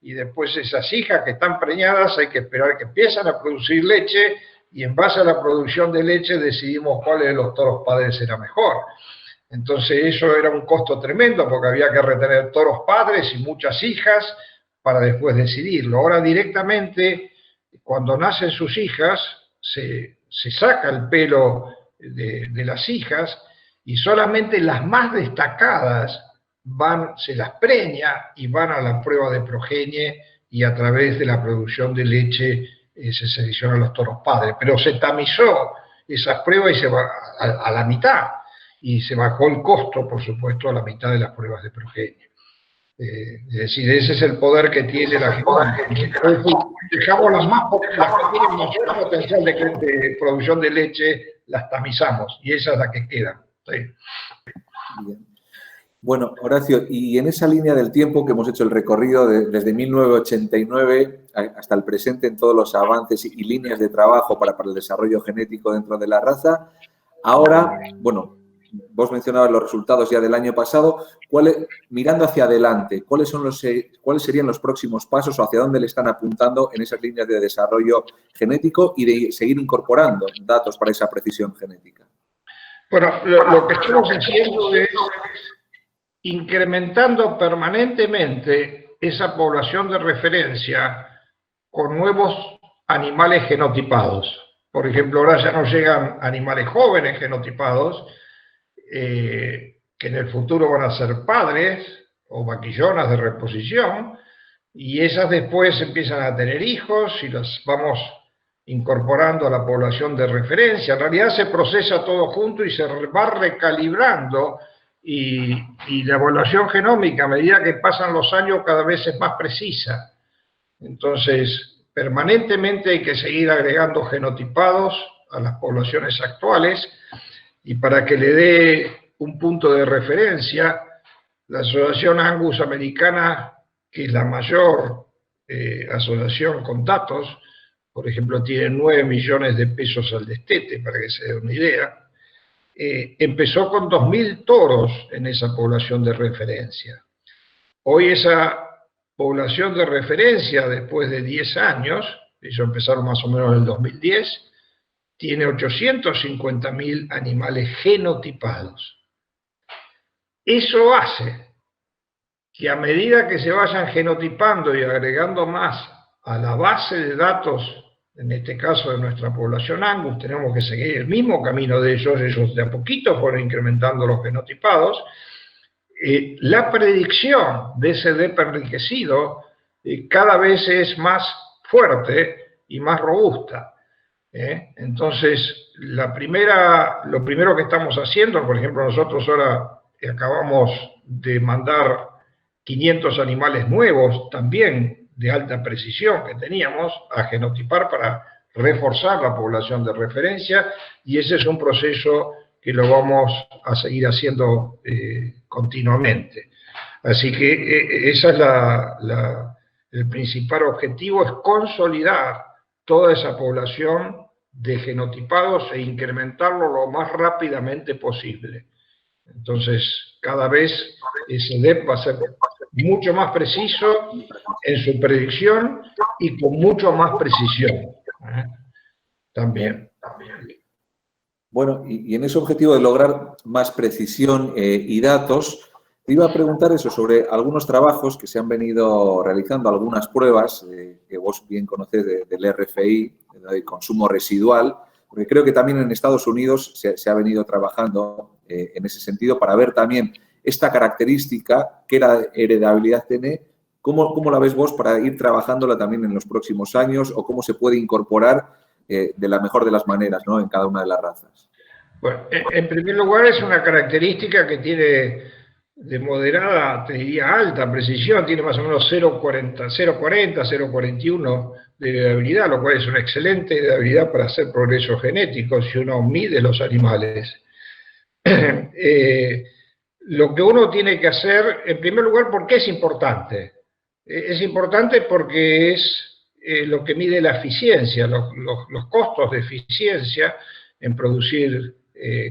y después esas hijas que están preñadas hay que esperar que empiezan a producir leche, y en base a la producción de leche decidimos cuál de los toros padres era mejor. Entonces eso era un costo tremendo, porque había que retener toros padres y muchas hijas para después decidirlo. Ahora directamente, cuando nacen sus hijas, se saca el pelo de las hijas, y solamente las más destacadas se las preña y van a la prueba de progenie, y a través de la producción de leche se seleccionan los toros padres. Pero se tamizó esas pruebas y se va a la mitad, y se bajó el costo, por supuesto, a la mitad de las pruebas de progenie. Es decir, ese es el poder que tiene la genética. Dejamos las que tienen mayor potencial de producción de leche, las tamizamos, y esa es la que queda. Sí. Bien. Bueno, Horacio, y en esa línea del tiempo que hemos hecho el recorrido desde 1989 hasta el presente en todos los avances y líneas de trabajo para el desarrollo genético dentro de la raza, ahora, bueno, vos mencionabas los resultados ya del año pasado, mirando hacia adelante, ¿cuáles serían los próximos pasos o hacia dónde le están apuntando en esas líneas de desarrollo genético y de seguir incorporando datos para esa precisión genética? Bueno, lo que estamos haciendo es incrementando permanentemente esa población de referencia con nuevos animales genotipados. Por ejemplo, ahora ya nos llegan animales jóvenes genotipados, que en el futuro van a ser padres o vaquillonas de reposición, y esas después empiezan a tener hijos y las vamos incorporando a la población de referencia. En realidad se procesa todo junto y se va recalibrando, y la evaluación genómica, a medida que pasan los años, cada vez es más precisa. Entonces, permanentemente hay que seguir agregando genotipados a las poblaciones actuales, y para que le dé un punto de referencia, la Asociación Angus Americana, que es la mayor asociación con datos, por ejemplo, tiene 9 millones de pesos al destete, para que se dé una idea, empezó con 2.000 toros en esa población de referencia. Hoy esa población de referencia, después de 10 años, ellos empezaron más o menos en el 2010, tiene 850.000 animales genotipados. Eso hace que a medida que se vayan genotipando y agregando más a la base de datos, en este caso de nuestra población Angus, tenemos que seguir el mismo camino de ellos de a poquito fueron incrementando los genotipados, la predicción de ese DEP enriquecido cada vez es más fuerte y más robusta. Entonces, lo primero que estamos haciendo, por ejemplo, nosotros ahora acabamos de mandar 500 animales nuevos, también de alta precisión que teníamos, a genotipar para reforzar la población de referencia, y ese es un proceso que lo vamos a seguir haciendo continuamente. Así que esa es el principal objetivo, es consolidar toda esa población de genotipados e incrementarlo lo más rápidamente posible. Entonces, cada vez ese DEP va a ser mucho más preciso en su predicción y con mucho más precisión. También. Bueno, y en ese objetivo de lograr más precisión y datos, Te iba a preguntar eso sobre algunos trabajos que se han venido realizando, algunas pruebas que vos bien conocés del RFI, del consumo residual, porque creo que también en Estados Unidos se ha venido trabajando en ese sentido para ver también esta característica, qué heredabilidad tiene, ¿cómo la ves vos para ir trabajándola también en los próximos años o cómo se puede incorporar de la mejor de las maneras, ¿no?, en cada una de las razas? Bueno, en primer lugar es una característica que tiene de moderada, te diría alta precisión, tiene más o menos 0,40, 0,41 de heredabilidad, lo cual es una excelente heredabilidad para hacer progreso genético si uno mide los animales. Lo que uno tiene que hacer, en primer lugar, ¿por qué es importante? Es importante porque es lo que mide la eficiencia, los costos de eficiencia en producir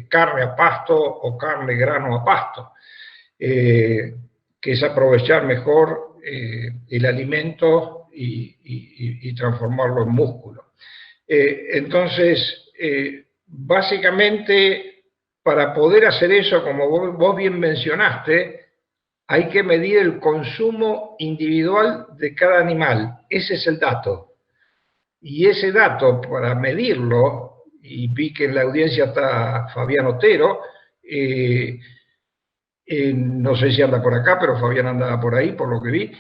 carne a pasto o carne grano a pasto. Que es aprovechar mejor el alimento y transformarlo en músculo. Entonces, básicamente, para poder hacer eso, como vos bien mencionaste, hay que medir el consumo individual de cada animal. Ese es el dato. Y ese dato, para medirlo, y vi que en la audiencia está Fabián Otero, no sé si anda por acá, pero Fabián andaba por ahí, por lo que vi.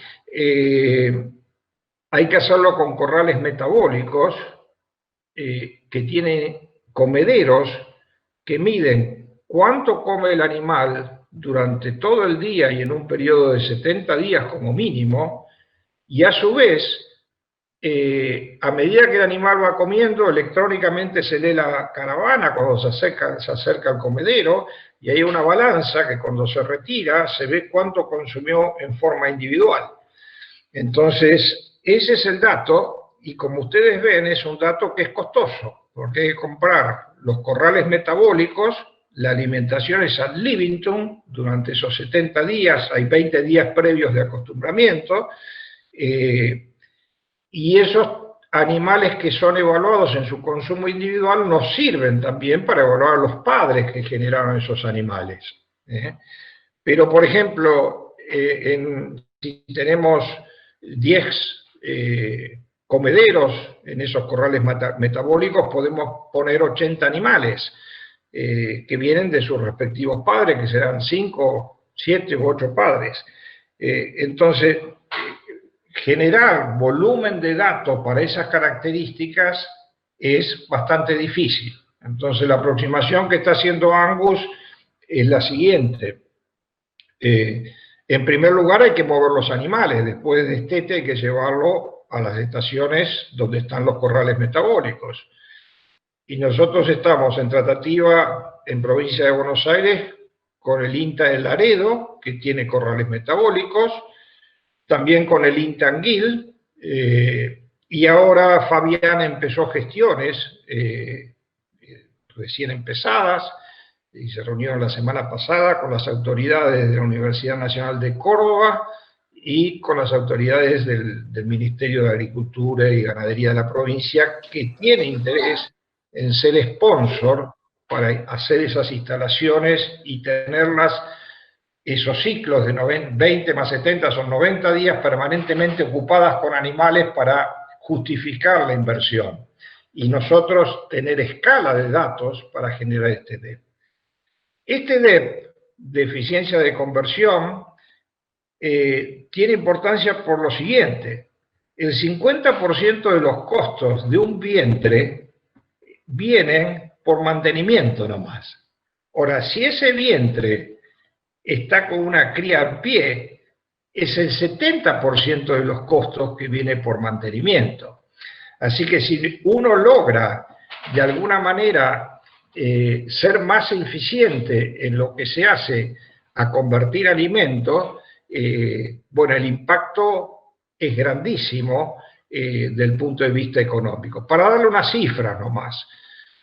Hay que hacerlo con corrales metabólicos que tienen comederos que miden cuánto come el animal durante todo el día y en un periodo de 70 días como mínimo, y a su vez, a medida que el animal va comiendo, electrónicamente se lee la caravana cuando se acerca al comedero, y hay una balanza que cuando se retira se ve cuánto consumió en forma individual. Entonces, ese es el dato, y como ustedes ven, es un dato que es costoso, porque hay que comprar los corrales metabólicos, la alimentación es ad libitum durante esos 70 días, hay 20 días previos de acostumbramiento, y esos animales que son evaluados en su consumo individual nos sirven también para evaluar a los padres que generaron esos animales. Pero, por ejemplo, si tenemos 10 comederos en esos corrales metabólicos, podemos poner 80 animales que vienen de sus respectivos padres, que serán 5, 7 u 8 padres. Entonces, generar volumen de datos para esas características es bastante difícil. Entonces, la aproximación que está haciendo Angus es la siguiente. En primer lugar, hay que mover los animales. Después de destete hay que llevarlo a las estaciones donde están los corrales metabólicos. Y nosotros estamos en tratativa en provincia de Buenos Aires con el INTA de Laredo, que tiene corrales metabólicos, también con el INTA Anguil, y ahora Fabián empezó gestiones recién empezadas, y se reunieron la semana pasada con las autoridades de la Universidad Nacional de Córdoba y con las autoridades del Ministerio de Agricultura y Ganadería de la provincia, que tiene interés en ser sponsor para hacer esas instalaciones y tenerlas, esos ciclos de 20 más 70 son 90 días permanentemente ocupadas con animales para justificar la inversión. Y nosotros tener escala de datos para generar este DEP. Este DEP de eficiencia de conversión tiene importancia por lo siguiente. El 50% de los costos de un vientre vienen por mantenimiento nomás. Ahora, si ese vientre está con una cría en pie, es el 70% de los costos que viene por mantenimiento. Así que si uno logra de alguna manera ser más eficiente en lo que se hace a convertir alimentos, bueno, el impacto es grandísimo del punto de vista económico. Para darle una cifra nomás,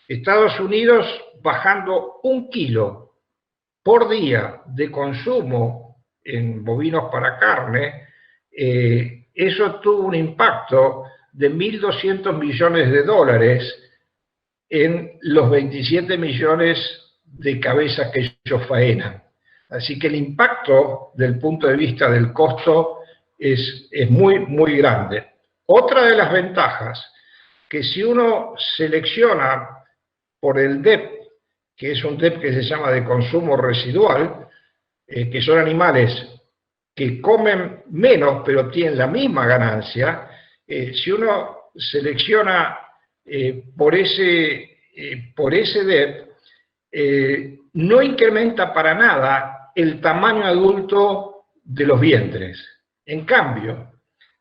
Estados Unidos bajando 1 kilo por día de consumo en bovinos para carne, eso tuvo un impacto de 1.200 millones de dólares en los 27 millones de cabezas que ellos faenan. Así que el impacto del punto de vista del costo es muy, muy grande. Otra de las ventajas, que si uno selecciona por el DEP, que es un DEP que se llama de consumo residual, que son animales que comen menos pero tienen la misma ganancia, si uno selecciona por ese DEP, no incrementa para nada el tamaño adulto de los vientres. En cambio,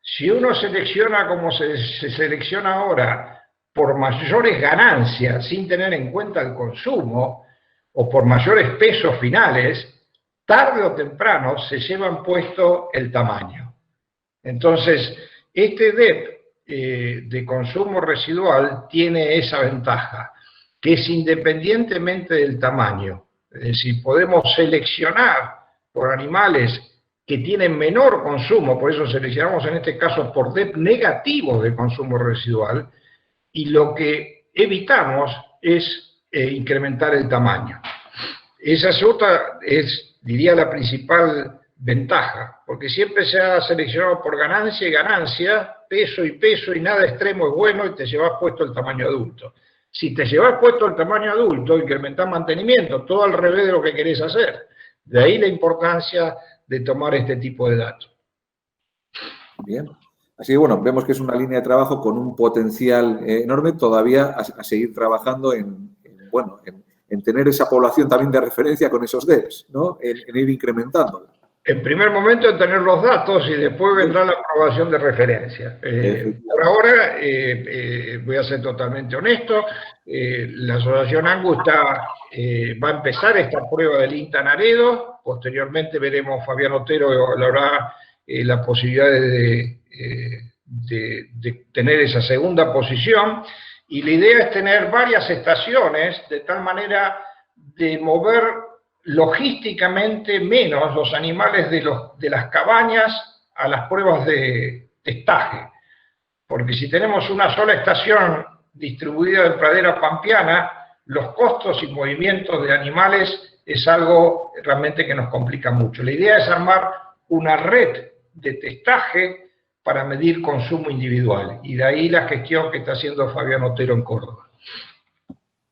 si uno selecciona como se selecciona ahora, por mayores ganancias, sin tener en cuenta el consumo, o por mayores pesos finales, tarde o temprano se llevan puesto el tamaño. Entonces, este DEP de consumo residual tiene esa ventaja, que es independientemente del tamaño. Es decir, podemos seleccionar por animales que tienen menor consumo, por eso seleccionamos en este caso por DEP negativos de consumo residual, y lo que evitamos es incrementar el tamaño. Esa es, diría, la principal ventaja, porque siempre se ha seleccionado por ganancia y ganancia, peso y peso, y nada extremo es bueno, y te llevas puesto el tamaño adulto. Si te llevas puesto el tamaño adulto, incrementás mantenimiento, todo al revés de lo que querés hacer. De ahí la importancia de tomar este tipo de datos. Bien. Así que, bueno, vemos que es una línea de trabajo con un potencial enorme todavía a seguir trabajando en tener esa población también de referencia con esos DEPs, ¿no? En ir incrementándola. En primer momento en tener los datos y después vendrá la aprobación de referencia. Por ahora, voy a ser totalmente honesto, la Asociación Angus va a empezar esta prueba del INTA Naredo, posteriormente veremos, Fabián Otero habrá la posibilidad de tener esa segunda posición, y la idea es tener varias estaciones de tal manera de mover logísticamente menos los animales de las cabañas a las pruebas de testaje. Porque si tenemos una sola estación distribuida en pradera pampeana, los costos y movimientos de animales es algo realmente que nos complica mucho. La idea es armar una red de testaje para medir consumo individual, y de ahí la gestión que está haciendo Fabián Otero en Córdoba.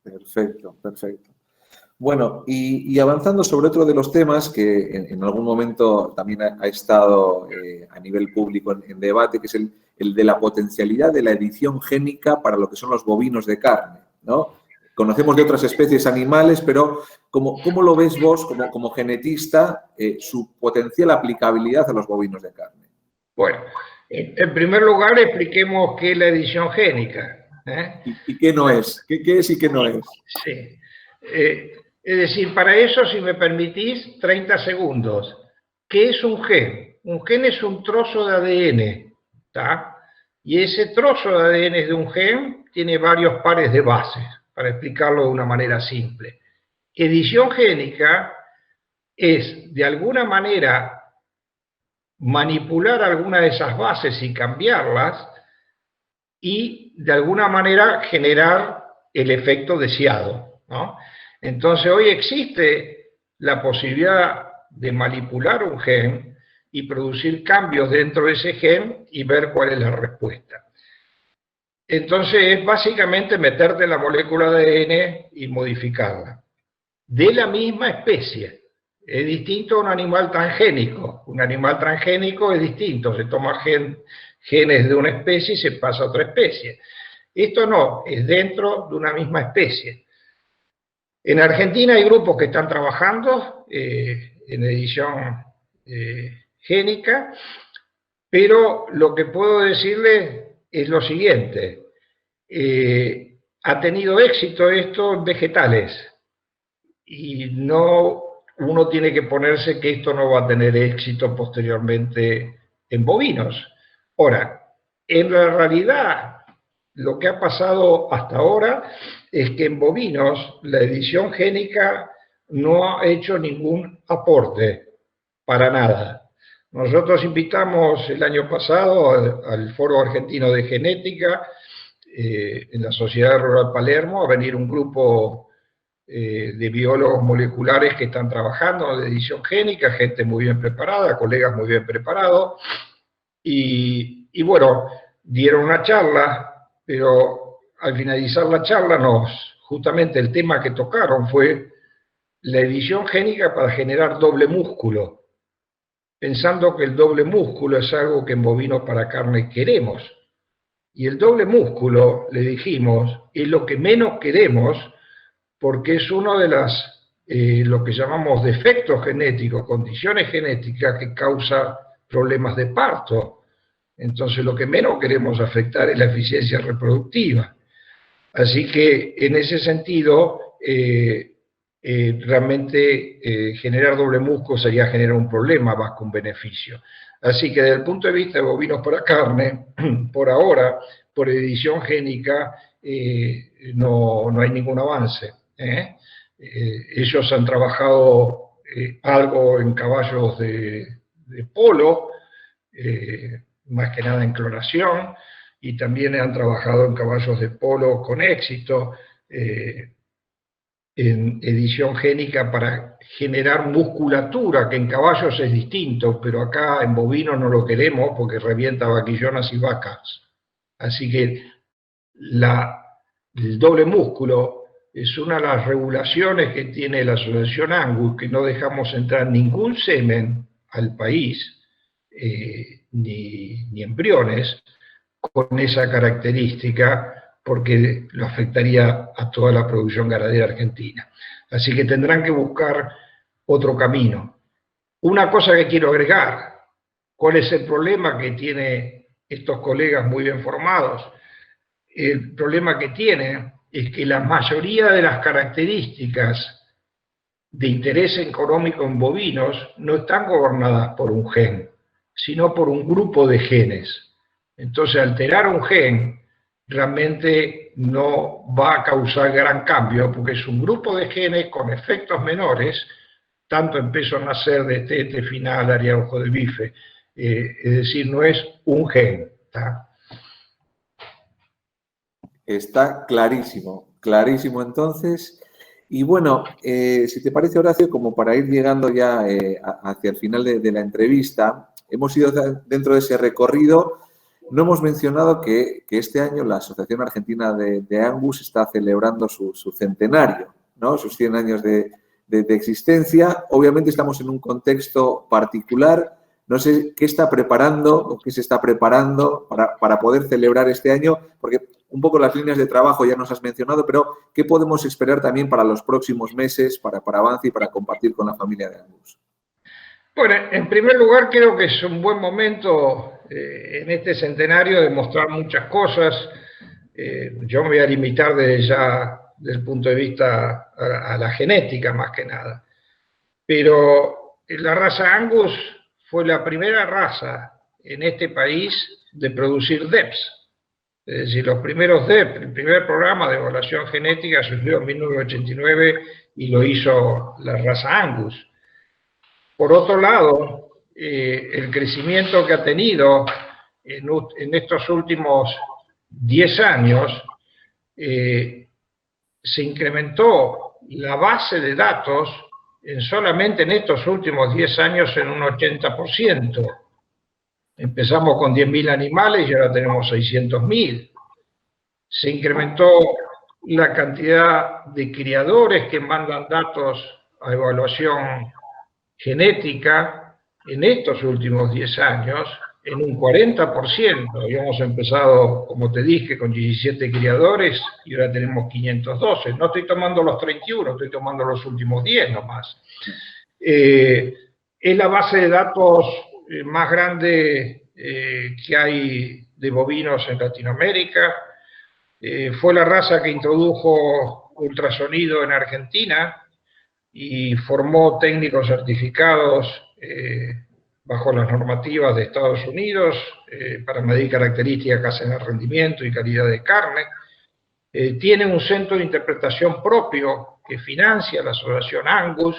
Perfecto, perfecto. Bueno, y avanzando sobre otro de los temas que en algún momento también ha estado a nivel público en debate, que es el de la potencialidad de la edición génica para lo que son los bovinos de carne, ¿no? Conocemos de otras especies animales, pero ¿cómo lo ves vos como genetista su potencial aplicabilidad a los bovinos de carne? Bueno, en primer lugar expliquemos qué es la edición génica. ¿Y qué no es? ¿Qué es y qué no es? Sí. Es decir, para eso, si me permitís, 30 segundos. ¿Qué es un gen? Un gen es un trozo de ADN, ¿tá? Y ese trozo de ADN de un gen tiene varios pares de bases, para explicarlo de una manera simple. Edición génica es, de alguna manera, manipular alguna de esas bases y cambiarlas, y de alguna manera generar el efecto deseado, ¿no? Entonces hoy existe la posibilidad de manipular un gen y producir cambios dentro de ese gen y ver cuál es la respuesta. Entonces es básicamente meterte en la molécula de ADN y modificarla. De la misma especie. Es distinto a un animal transgénico. Un animal transgénico es distinto, se toma genes de una especie y se pasa a otra especie. Esto no, es dentro de una misma especie. En Argentina hay grupos que están trabajando en edición génica, pero lo que puedo decirles es lo siguiente. Ha tenido éxito esto en vegetales, y no, uno tiene que ponerse que esto no va a tener éxito posteriormente en bovinos. Ahora, en la realidad, lo que ha pasado hasta ahora es que en bovinos la edición génica no ha hecho ningún aporte, para nada. Nosotros invitamos el año pasado al Foro Argentino de Genética en la Sociedad Rural Palermo a venir un grupo de biólogos moleculares que están trabajando de edición génica, gente muy bien preparada, colegas muy bien preparados, y bueno, dieron una charla, pero al finalizar la charla justamente el tema que tocaron fue la edición génica para generar doble músculo, pensando que el doble músculo es algo que en bovinos para carne queremos. Y el doble músculo, le dijimos, es lo que menos queremos porque es uno de lo que llamamos defectos genéticos, condiciones genéticas que causa problemas de parto. Entonces lo que menos queremos afectar es la eficiencia reproductiva. Así que en ese sentido, realmente generar doble músculo sería generar un problema más que un beneficio. Así que desde el punto de vista de bovinos para carne, por ahora, por edición génica, no hay ningún avance. Ellos han trabajado algo en caballos de polo, más que nada en clonación, y también han trabajado en caballos de polo con éxito, en edición génica para generar musculatura, que en caballos es distinto, pero acá en bovinos no lo queremos porque revienta vaquillonas y vacas. Así que el doble músculo es una de las regulaciones que tiene la Asociación Angus, que no dejamos entrar ningún semen al país, ni embriones, con esa característica, porque lo afectaría a toda la producción ganadera argentina. Así que tendrán que buscar otro camino. Una cosa que quiero agregar, ¿cuál es el problema que tienen estos colegas muy bien formados? El problema que tienen es que la mayoría de las características de interés económico en bovinos no están gobernadas por un gen, sino por un grupo de genes. Entonces, alterar un gen realmente no va a causar gran cambio, porque es un grupo de genes con efectos menores, tanto en peso a nacer, destete, final, área de ojo de bife. Es decir, no es un gen. Está clarísimo, clarísimo entonces. Y bueno, si te parece, Horacio, como para ir llegando ya hacia el final de la entrevista, hemos ido dentro de ese recorrido. No hemos mencionado que este año la Asociación Argentina de Angus está celebrando su centenario, ¿no? Sus 100 años de existencia. Obviamente estamos en un contexto particular. No sé qué está preparando o qué se está preparando para poder celebrar este año, porque un poco las líneas de trabajo ya nos has mencionado, pero ¿qué podemos esperar también para los próximos meses, para Avance y para compartir con la familia de Angus? Bueno, en primer lugar creo que es un buen momento en este centenario de mostrar muchas cosas. Yo me voy a limitar desde ya desde el punto de vista a la genética más que nada. Pero la raza Angus fue la primera raza en este país de producir DEPs. Es decir, los primeros DEP, el primer programa de evaluación genética surgió en 1989 y lo hizo la raza Angus. Por otro lado, el crecimiento que ha tenido en estos últimos 10 años, se incrementó la base de datos solamente en estos últimos 10 años en un 80%. Empezamos con 10.000 animales y ahora tenemos 600.000. Se incrementó la cantidad de criadores que mandan datos a evaluación genética en estos últimos 10 años en un 40%. Habíamos empezado, como te dije, con 17 criadores y ahora tenemos 512. No estoy tomando los 31, estoy tomando los últimos 10 nomás. Es la base de datos más grande que hay de bovinos en Latinoamérica. Fue la raza que introdujo ultrasonido en Argentina y formó técnicos certificados bajo las normativas de Estados Unidos para medir características en el rendimiento y calidad de carne. Tiene un centro de interpretación propio que financia la Asociación Angus,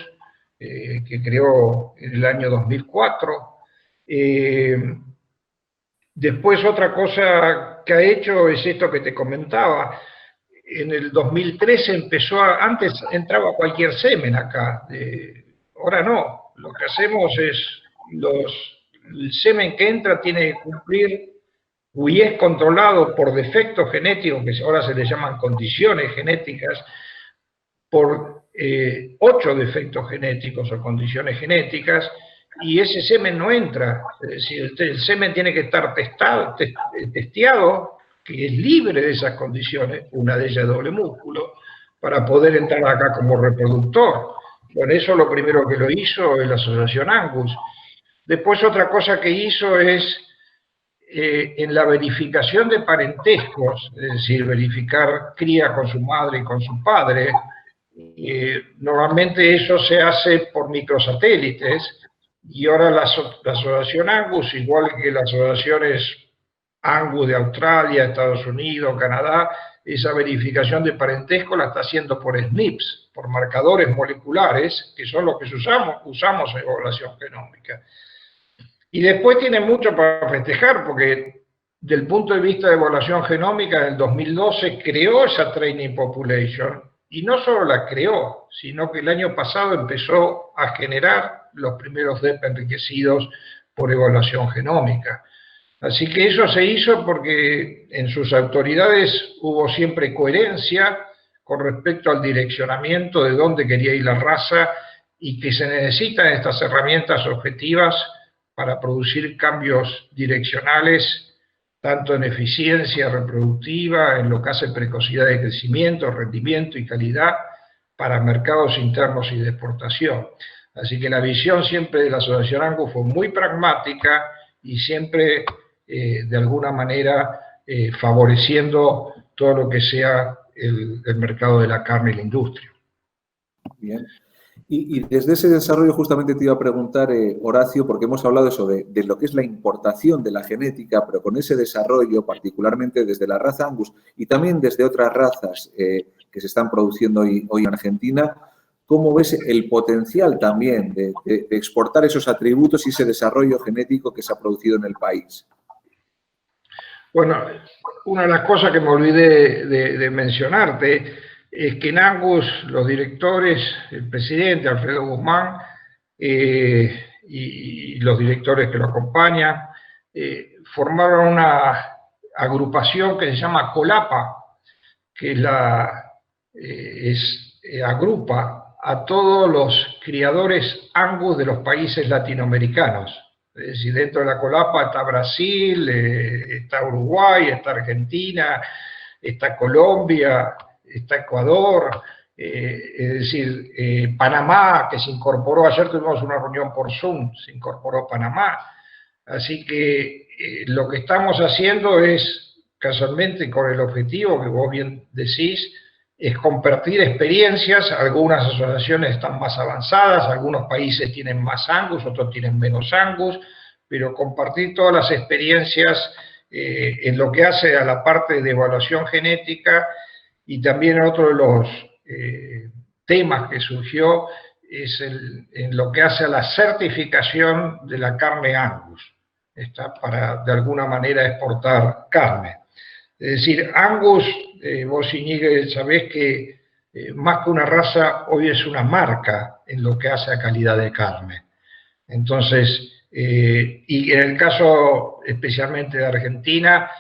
que creó en el año 2004. Después otra cosa que ha hecho es esto que te comentaba. en el 2013 empezó antes entraba cualquier semen acá, ahora no, lo que hacemos es, el semen que entra tiene que cumplir, y es controlado por defectos genéticos, que ahora se le llaman condiciones genéticas, por 8 defectos genéticos o condiciones genéticas, y ese semen no entra. Es decir, el semen tiene que estar testeado, que es libre de esas condiciones, una de ellas doble músculo, para poder entrar acá como reproductor. Bueno, eso lo primero que lo hizo es la Asociación Angus. Después otra cosa que hizo es, en la verificación de parentescos, es decir, verificar cría con su madre y con su padre, normalmente eso se hace por microsatélites, y ahora la Asociación Angus, igual que las asociaciones Angus de Australia, Estados Unidos, Canadá, esa verificación de parentesco la está haciendo por SNPs, por marcadores moleculares, que son los que usamos en evaluación genómica. Y después tiene mucho para festejar, porque del punto de vista de evaluación genómica, en el 2012 creó esa Training Population, y no solo la creó, sino que el año pasado empezó a generar los primeros DEP enriquecidos por evaluación genómica. Así que eso se hizo porque en sus autoridades hubo siempre coherencia con respecto al direccionamiento de dónde quería ir la raza, y que se necesitan estas herramientas objetivas para producir cambios direccionales, tanto en eficiencia reproductiva, en lo que hace precocidad de crecimiento, rendimiento y calidad, para mercados internos y de exportación. Así que la visión siempre de la Asociación Angus fue muy pragmática y siempre, de alguna manera, favoreciendo todo lo que sea el mercado de la carne y la industria. Bien. Y desde ese desarrollo justamente te iba a preguntar, Horacio, porque hemos hablado eso de lo que es la importación de la genética, pero con ese desarrollo, particularmente desde la raza Angus y también desde otras razas que se están produciendo hoy en Argentina, ¿cómo ves el potencial también de exportar esos atributos y ese desarrollo genético que se ha producido en el país? Bueno, una de las cosas que me olvidé de mencionarte es que en Angus los directores, el presidente Alfredo Guzmán y los directores que lo acompañan, formaron una agrupación que se llama COLAPA, que agrupa a todos los criadores Angus de los países latinoamericanos. Es decir, dentro de la COLAPA está Brasil, está Uruguay, está Argentina, está Colombia, está Ecuador, es decir, Panamá, que se incorporó, ayer tuvimos una reunión por Zoom, se incorporó Panamá. Así que lo que estamos haciendo es, casualmente con el objetivo que vos bien decís, es compartir experiencias. Algunas asociaciones están más avanzadas, algunos países tienen más Angus, otros tienen menos Angus, pero compartir todas las experiencias en lo que hace a la parte de evaluación genética. Y también otro de los temas que surgió es en lo que hace a la certificación de la carne Angus, para de alguna manera exportar carne. Es decir, Angus, vos, Iñigue, sabés que más que una raza, hoy es una marca en lo que hace a calidad de carne. Entonces, y en el caso especialmente de Argentina,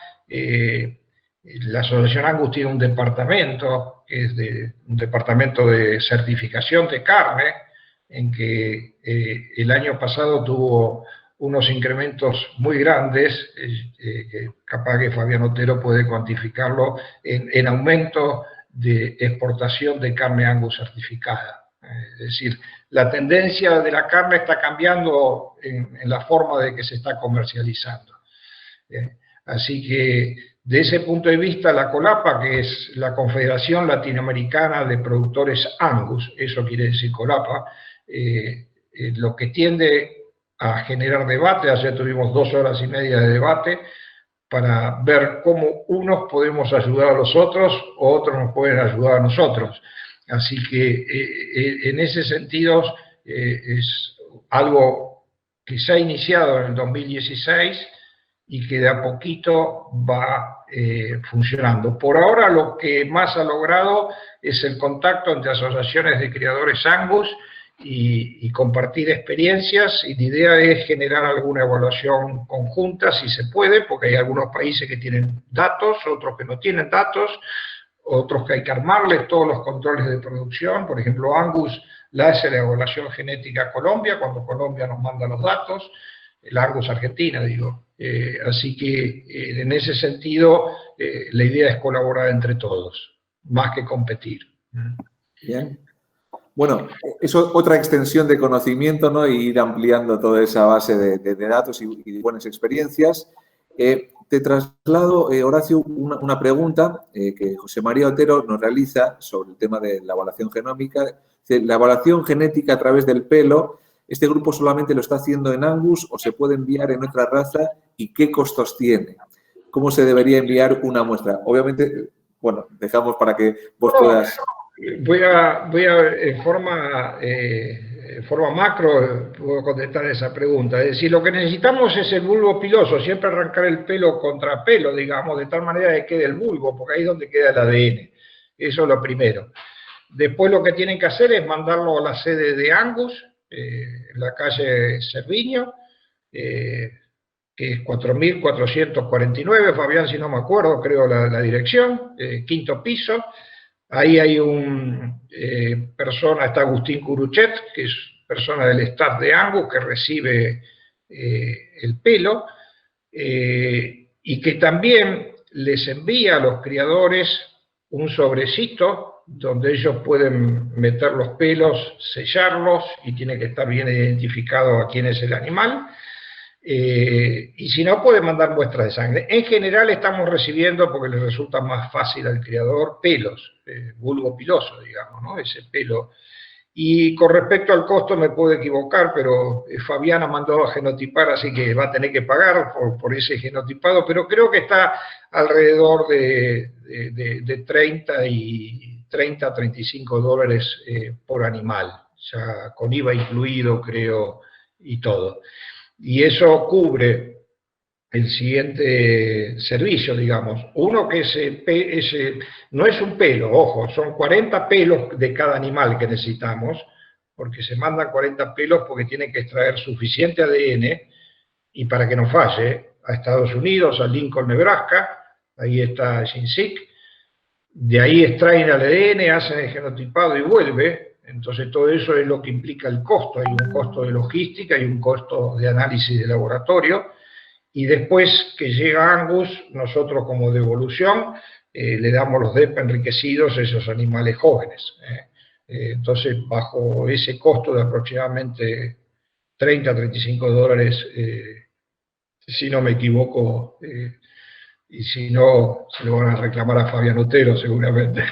la Asociación Angus tiene un departamento, que es un departamento de certificación de carne, en que el año pasado tuvo unos incrementos muy grandes, que capaz que Fabián Otero puede cuantificarlo, en aumento de exportación de carne Angus certificada. Es decir, la tendencia de la carne está cambiando en la forma de que se está comercializando. Así que, de ese punto de vista, la COLAPA, que es la Confederación Latinoamericana de Productores Angus, eso quiere decir COLAPA, lo que tiende a generar debate. Ayer tuvimos 2 horas y media de debate para ver cómo unos podemos ayudar a los otros o otros nos pueden ayudar a nosotros. Así que en ese sentido es algo que se ha iniciado en el 2016 y que de a poquito va funcionando. Por ahora lo que más ha logrado es el contacto entre asociaciones de criadores Angus y compartir experiencias, y la idea es generar alguna evaluación conjunta si se puede, porque hay algunos países que tienen datos, otros que no tienen datos, otros que hay que armarles todos los controles de producción. Por ejemplo, Angus la hace la evaluación genética a Colombia, cuando Colombia nos manda los datos, el Angus Argentina, digo. Así que en ese sentido la idea es colaborar entre todos, más que competir. Bien. Bueno, eso otra extensión de conocimiento, ¿no? Y ir ampliando toda esa base de datos y de buenas experiencias. Te traslado, Horacio, una pregunta que José María Otero nos realiza sobre el tema de la evaluación genómica. La evaluación genética a través del pelo, ¿este grupo solamente lo está haciendo en Angus o se puede enviar en otra raza y qué costos tiene? ¿Cómo se debería enviar una muestra? Obviamente, bueno, dejamos para que vos puedas... Voy a en forma macro, puedo contestar esa pregunta. Es decir, lo que necesitamos es el bulbo piloso, siempre arrancar el pelo contra pelo, digamos, de tal manera que quede el bulbo, porque ahí es donde queda el ADN. Eso es lo primero. Después lo que tienen que hacer es mandarlo a la sede de Angus, en la calle Cerviño, que es 4449, Fabián, si no me acuerdo, creo la dirección, quinto piso. Ahí hay persona, está Agustín Curuchet, que es persona del staff de Angus, que recibe el pelo, y que también les envía a los criadores un sobrecito donde ellos pueden meter los pelos, sellarlos, y tiene que estar bien identificado a quién es el animal. Y si no, puede mandar muestras de sangre. En general estamos recibiendo, porque les resulta más fácil al criador, pelos, bulbo piloso, digamos, ¿no? Ese pelo. Y con respecto al costo me puedo equivocar, pero Fabián ha mandado a genotipar, así que va a tener que pagar por ese genotipado, pero creo que está alrededor de 30 a 35 dólares por animal, ya con IVA incluido, creo, y todo. Y eso cubre el siguiente servicio, digamos. Uno, que ese no es un pelo, ojo, son 40 pelos de cada animal que necesitamos, porque se mandan 40 pelos porque tienen que extraer suficiente ADN, y para que no falle, a Estados Unidos, a Lincoln, Nebraska, ahí está Shinsick, de ahí extraen el ADN, hacen el genotipado y vuelve. Entonces todo eso es lo que implica el costo. Hay un costo de logística y un costo de análisis de laboratorio, y después que llega Angus, nosotros como devolución le damos los DEP enriquecidos a esos animales jóvenes. Entonces, bajo ese costo de aproximadamente 30 a 35 dólares, si no me equivoco, y si no, se lo van a reclamar a Fabián Otero seguramente.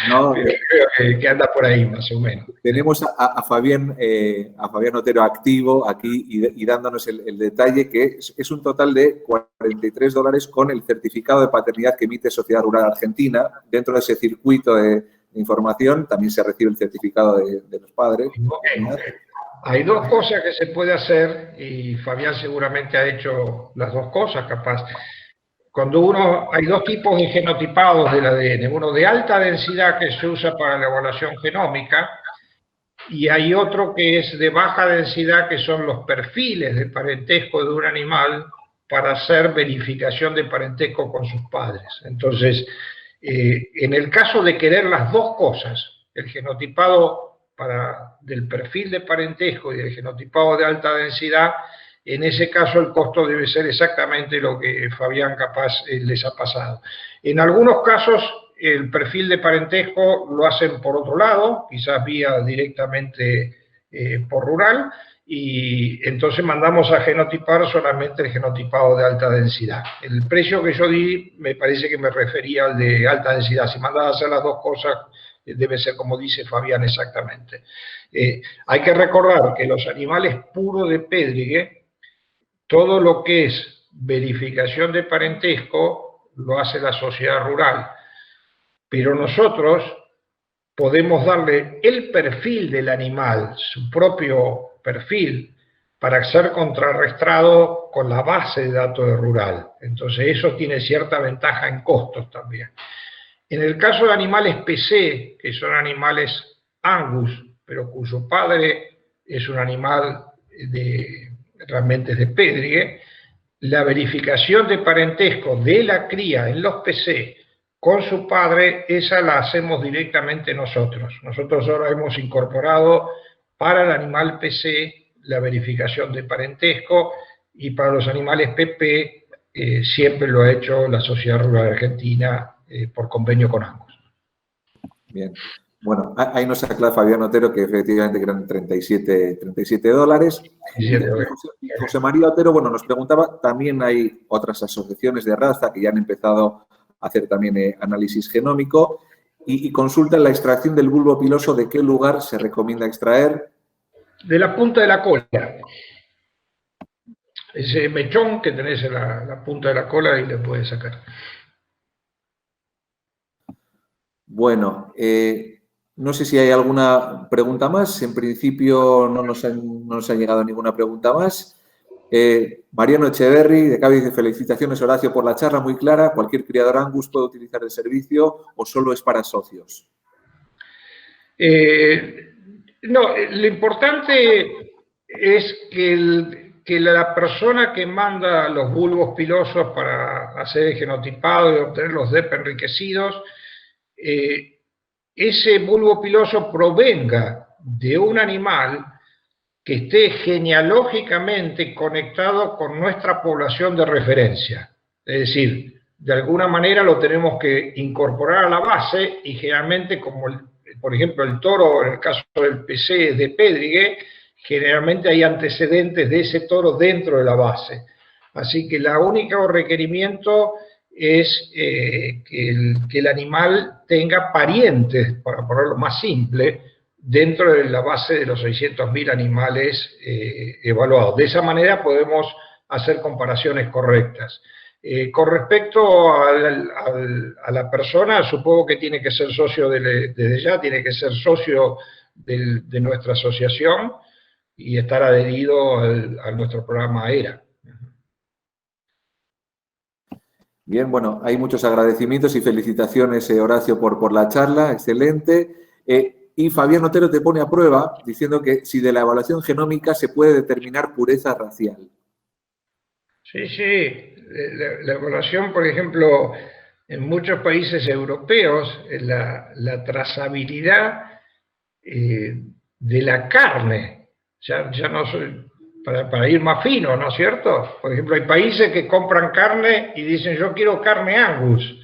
No, creo que anda por ahí más o menos. Tenemos a Fabián Otero activo aquí y dándonos el detalle, que es un total de 43 dólares con el certificado de paternidad que emite Sociedad Rural Argentina. Dentro de ese circuito de información también se recibe el certificado de los padres. Hay dos cosas que se puede hacer, y Fabián seguramente ha hecho las dos cosas, capaz. Hay dos tipos de genotipados del ADN, uno de alta densidad que se usa para la evaluación genómica, y hay otro que es de baja densidad, que son los perfiles de parentesco de un animal para hacer verificación de parentesco con sus padres. Entonces, en el caso de querer las dos cosas, el genotipado del perfil de parentesco y el genotipado de alta densidad, en ese caso el costo debe ser exactamente lo que Fabián capaz les ha pasado. En algunos casos el perfil de parentesco lo hacen por otro lado, quizás vía directamente por rural, y entonces mandamos a genotipar solamente el genotipado de alta densidad. El precio que yo di me parece que me refería al de alta densidad. Si mandas a hacer las dos cosas, debe ser como dice Fabián exactamente. Hay que recordar que los animales puros de Pédrigue, todo lo que es verificación de parentesco lo hace la sociedad rural, pero nosotros podemos darle el perfil del animal, su propio perfil, para ser contrarrestado con la base de datos de rural. Entonces eso tiene cierta ventaja en costos también. En el caso de animales PC, que son animales Angus, pero cuyo padre es un animal realmente de pédrigue, la verificación de parentesco de la cría en los PC con su padre, esa la hacemos directamente nosotros. Nosotros ahora hemos incorporado para el animal PC la verificación de parentesco, y para los animales PP siempre lo ha hecho la Sociedad Rural Argentina por convenio con Angus. Bien. Bueno, ahí nos aclara Fabián Otero que efectivamente eran $37. Y José María Otero, bueno, nos preguntaba, también hay otras asociaciones de raza que ya han empezado a hacer también análisis genómico y consultan la extracción del bulbo piloso. ¿De qué lugar se recomienda extraer? De la punta de la cola. Ese mechón que tenés en la punta de la cola y le puedes sacar. Bueno, no sé si hay alguna pregunta más. En principio no nos ha llegado ninguna pregunta más. Mariano Echeverri, de Cádiz, felicitaciones, Horacio, por la charla muy clara. ¿Cualquier criador Angus puede utilizar el servicio o solo es para socios? No, lo importante es que la persona que manda los bulbos pilosos para hacer el genotipado y obtener los DEP enriquecidos, ese bulbo piloso provenga de un animal que esté genealógicamente conectado con nuestra población de referencia. Es decir, de alguna manera lo tenemos que incorporar a la base, y generalmente, como por ejemplo el toro, en el caso del PC de pédrigue, generalmente hay antecedentes de ese toro dentro de la base. Así que el único requerimiento es que el animal tenga parientes, para ponerlo más simple, dentro de la base de los 600.000 animales evaluados. De esa manera podemos hacer comparaciones correctas. Con respecto a la persona, supongo que tiene que ser socio, desde ya tiene que ser socio de nuestra asociación y estar adherido a nuestro programa ERA. Bien, bueno, hay muchos agradecimientos y felicitaciones, Horacio, por la charla, excelente. Y Fabián Otero te pone a prueba diciendo que si de la evaluación genómica se puede determinar pureza racial. Sí, sí. La evaluación, por ejemplo, en muchos países europeos, la trazabilidad de la carne, ya no soy... Para ir más fino, ¿no es cierto? Por ejemplo, hay países que compran carne y dicen, yo quiero carne Angus.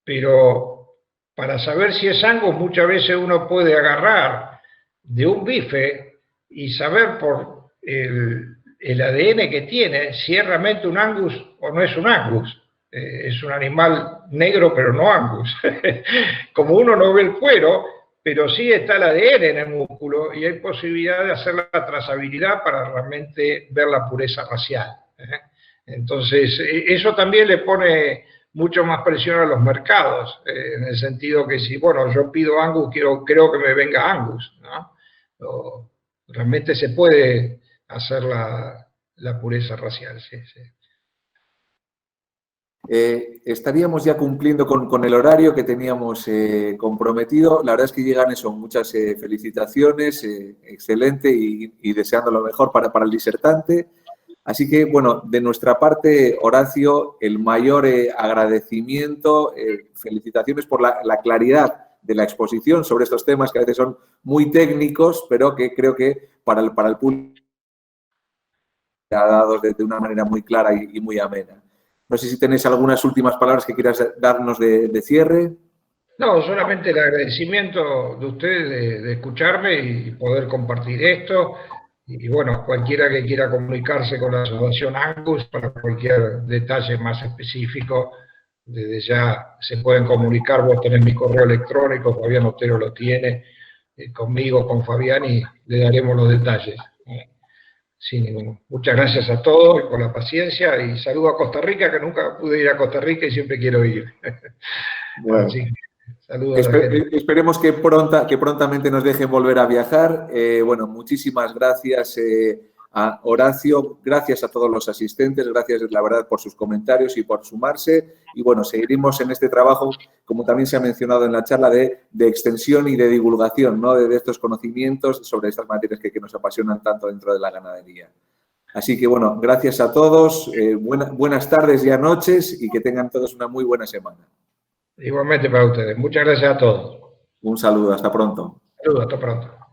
Pero para saber si es Angus, muchas veces uno puede agarrar de un bife y saber por el ADN que tiene si es realmente un Angus o no es un Angus. Es un animal negro, pero no Angus. Como uno no ve el cuero, pero sí está el ADN en el músculo y hay posibilidad de hacer la trazabilidad para realmente ver la pureza racial. Entonces, eso también le pone mucho más presión a los mercados, en el sentido que si, bueno, yo pido Angus, creo que me venga Angus, ¿no? Realmente se puede hacer la pureza racial, sí, sí. Estaríamos ya cumpliendo con el horario que teníamos comprometido. La verdad es que llegan muchas felicitaciones, excelente, y deseando lo mejor para el disertante. Así que, bueno, de nuestra parte, Horacio, el mayor agradecimiento, felicitaciones por la claridad de la exposición sobre estos temas que a veces son muy técnicos, pero que creo que para el público ha dado de una manera muy clara y muy amena. No sé si tenéis algunas últimas palabras que quieras darnos de cierre. No, solamente el agradecimiento de ustedes de escucharme y poder compartir esto. Y bueno, cualquiera que quiera comunicarse con la Asociación Angus para cualquier detalle más específico, desde ya se pueden comunicar. Vos tenés mi correo electrónico, Fabián Otero lo tiene, conmigo, con Fabián, y le daremos los detalles. Muchas gracias a todos por la paciencia y saludo a Costa Rica, que nunca pude ir a Costa Rica y siempre quiero ir. Bueno, así que, saludos a la gente. Esperemos que prontamente nos dejen volver a viajar. Bueno, muchísimas gracias a Horacio. Gracias a todos los asistentes, gracias, la verdad, por sus comentarios y por sumarse. Y bueno, seguiremos en este trabajo, como también se ha mencionado en la charla, de extensión y de divulgación, ¿no? de estos conocimientos sobre estas materias que nos apasionan tanto dentro de la ganadería. Así que, bueno, gracias a todos, buenas tardes y noches y que tengan todos una muy buena semana. Igualmente para ustedes. Muchas gracias a todos. Un saludo, hasta pronto. Saludos, hasta pronto.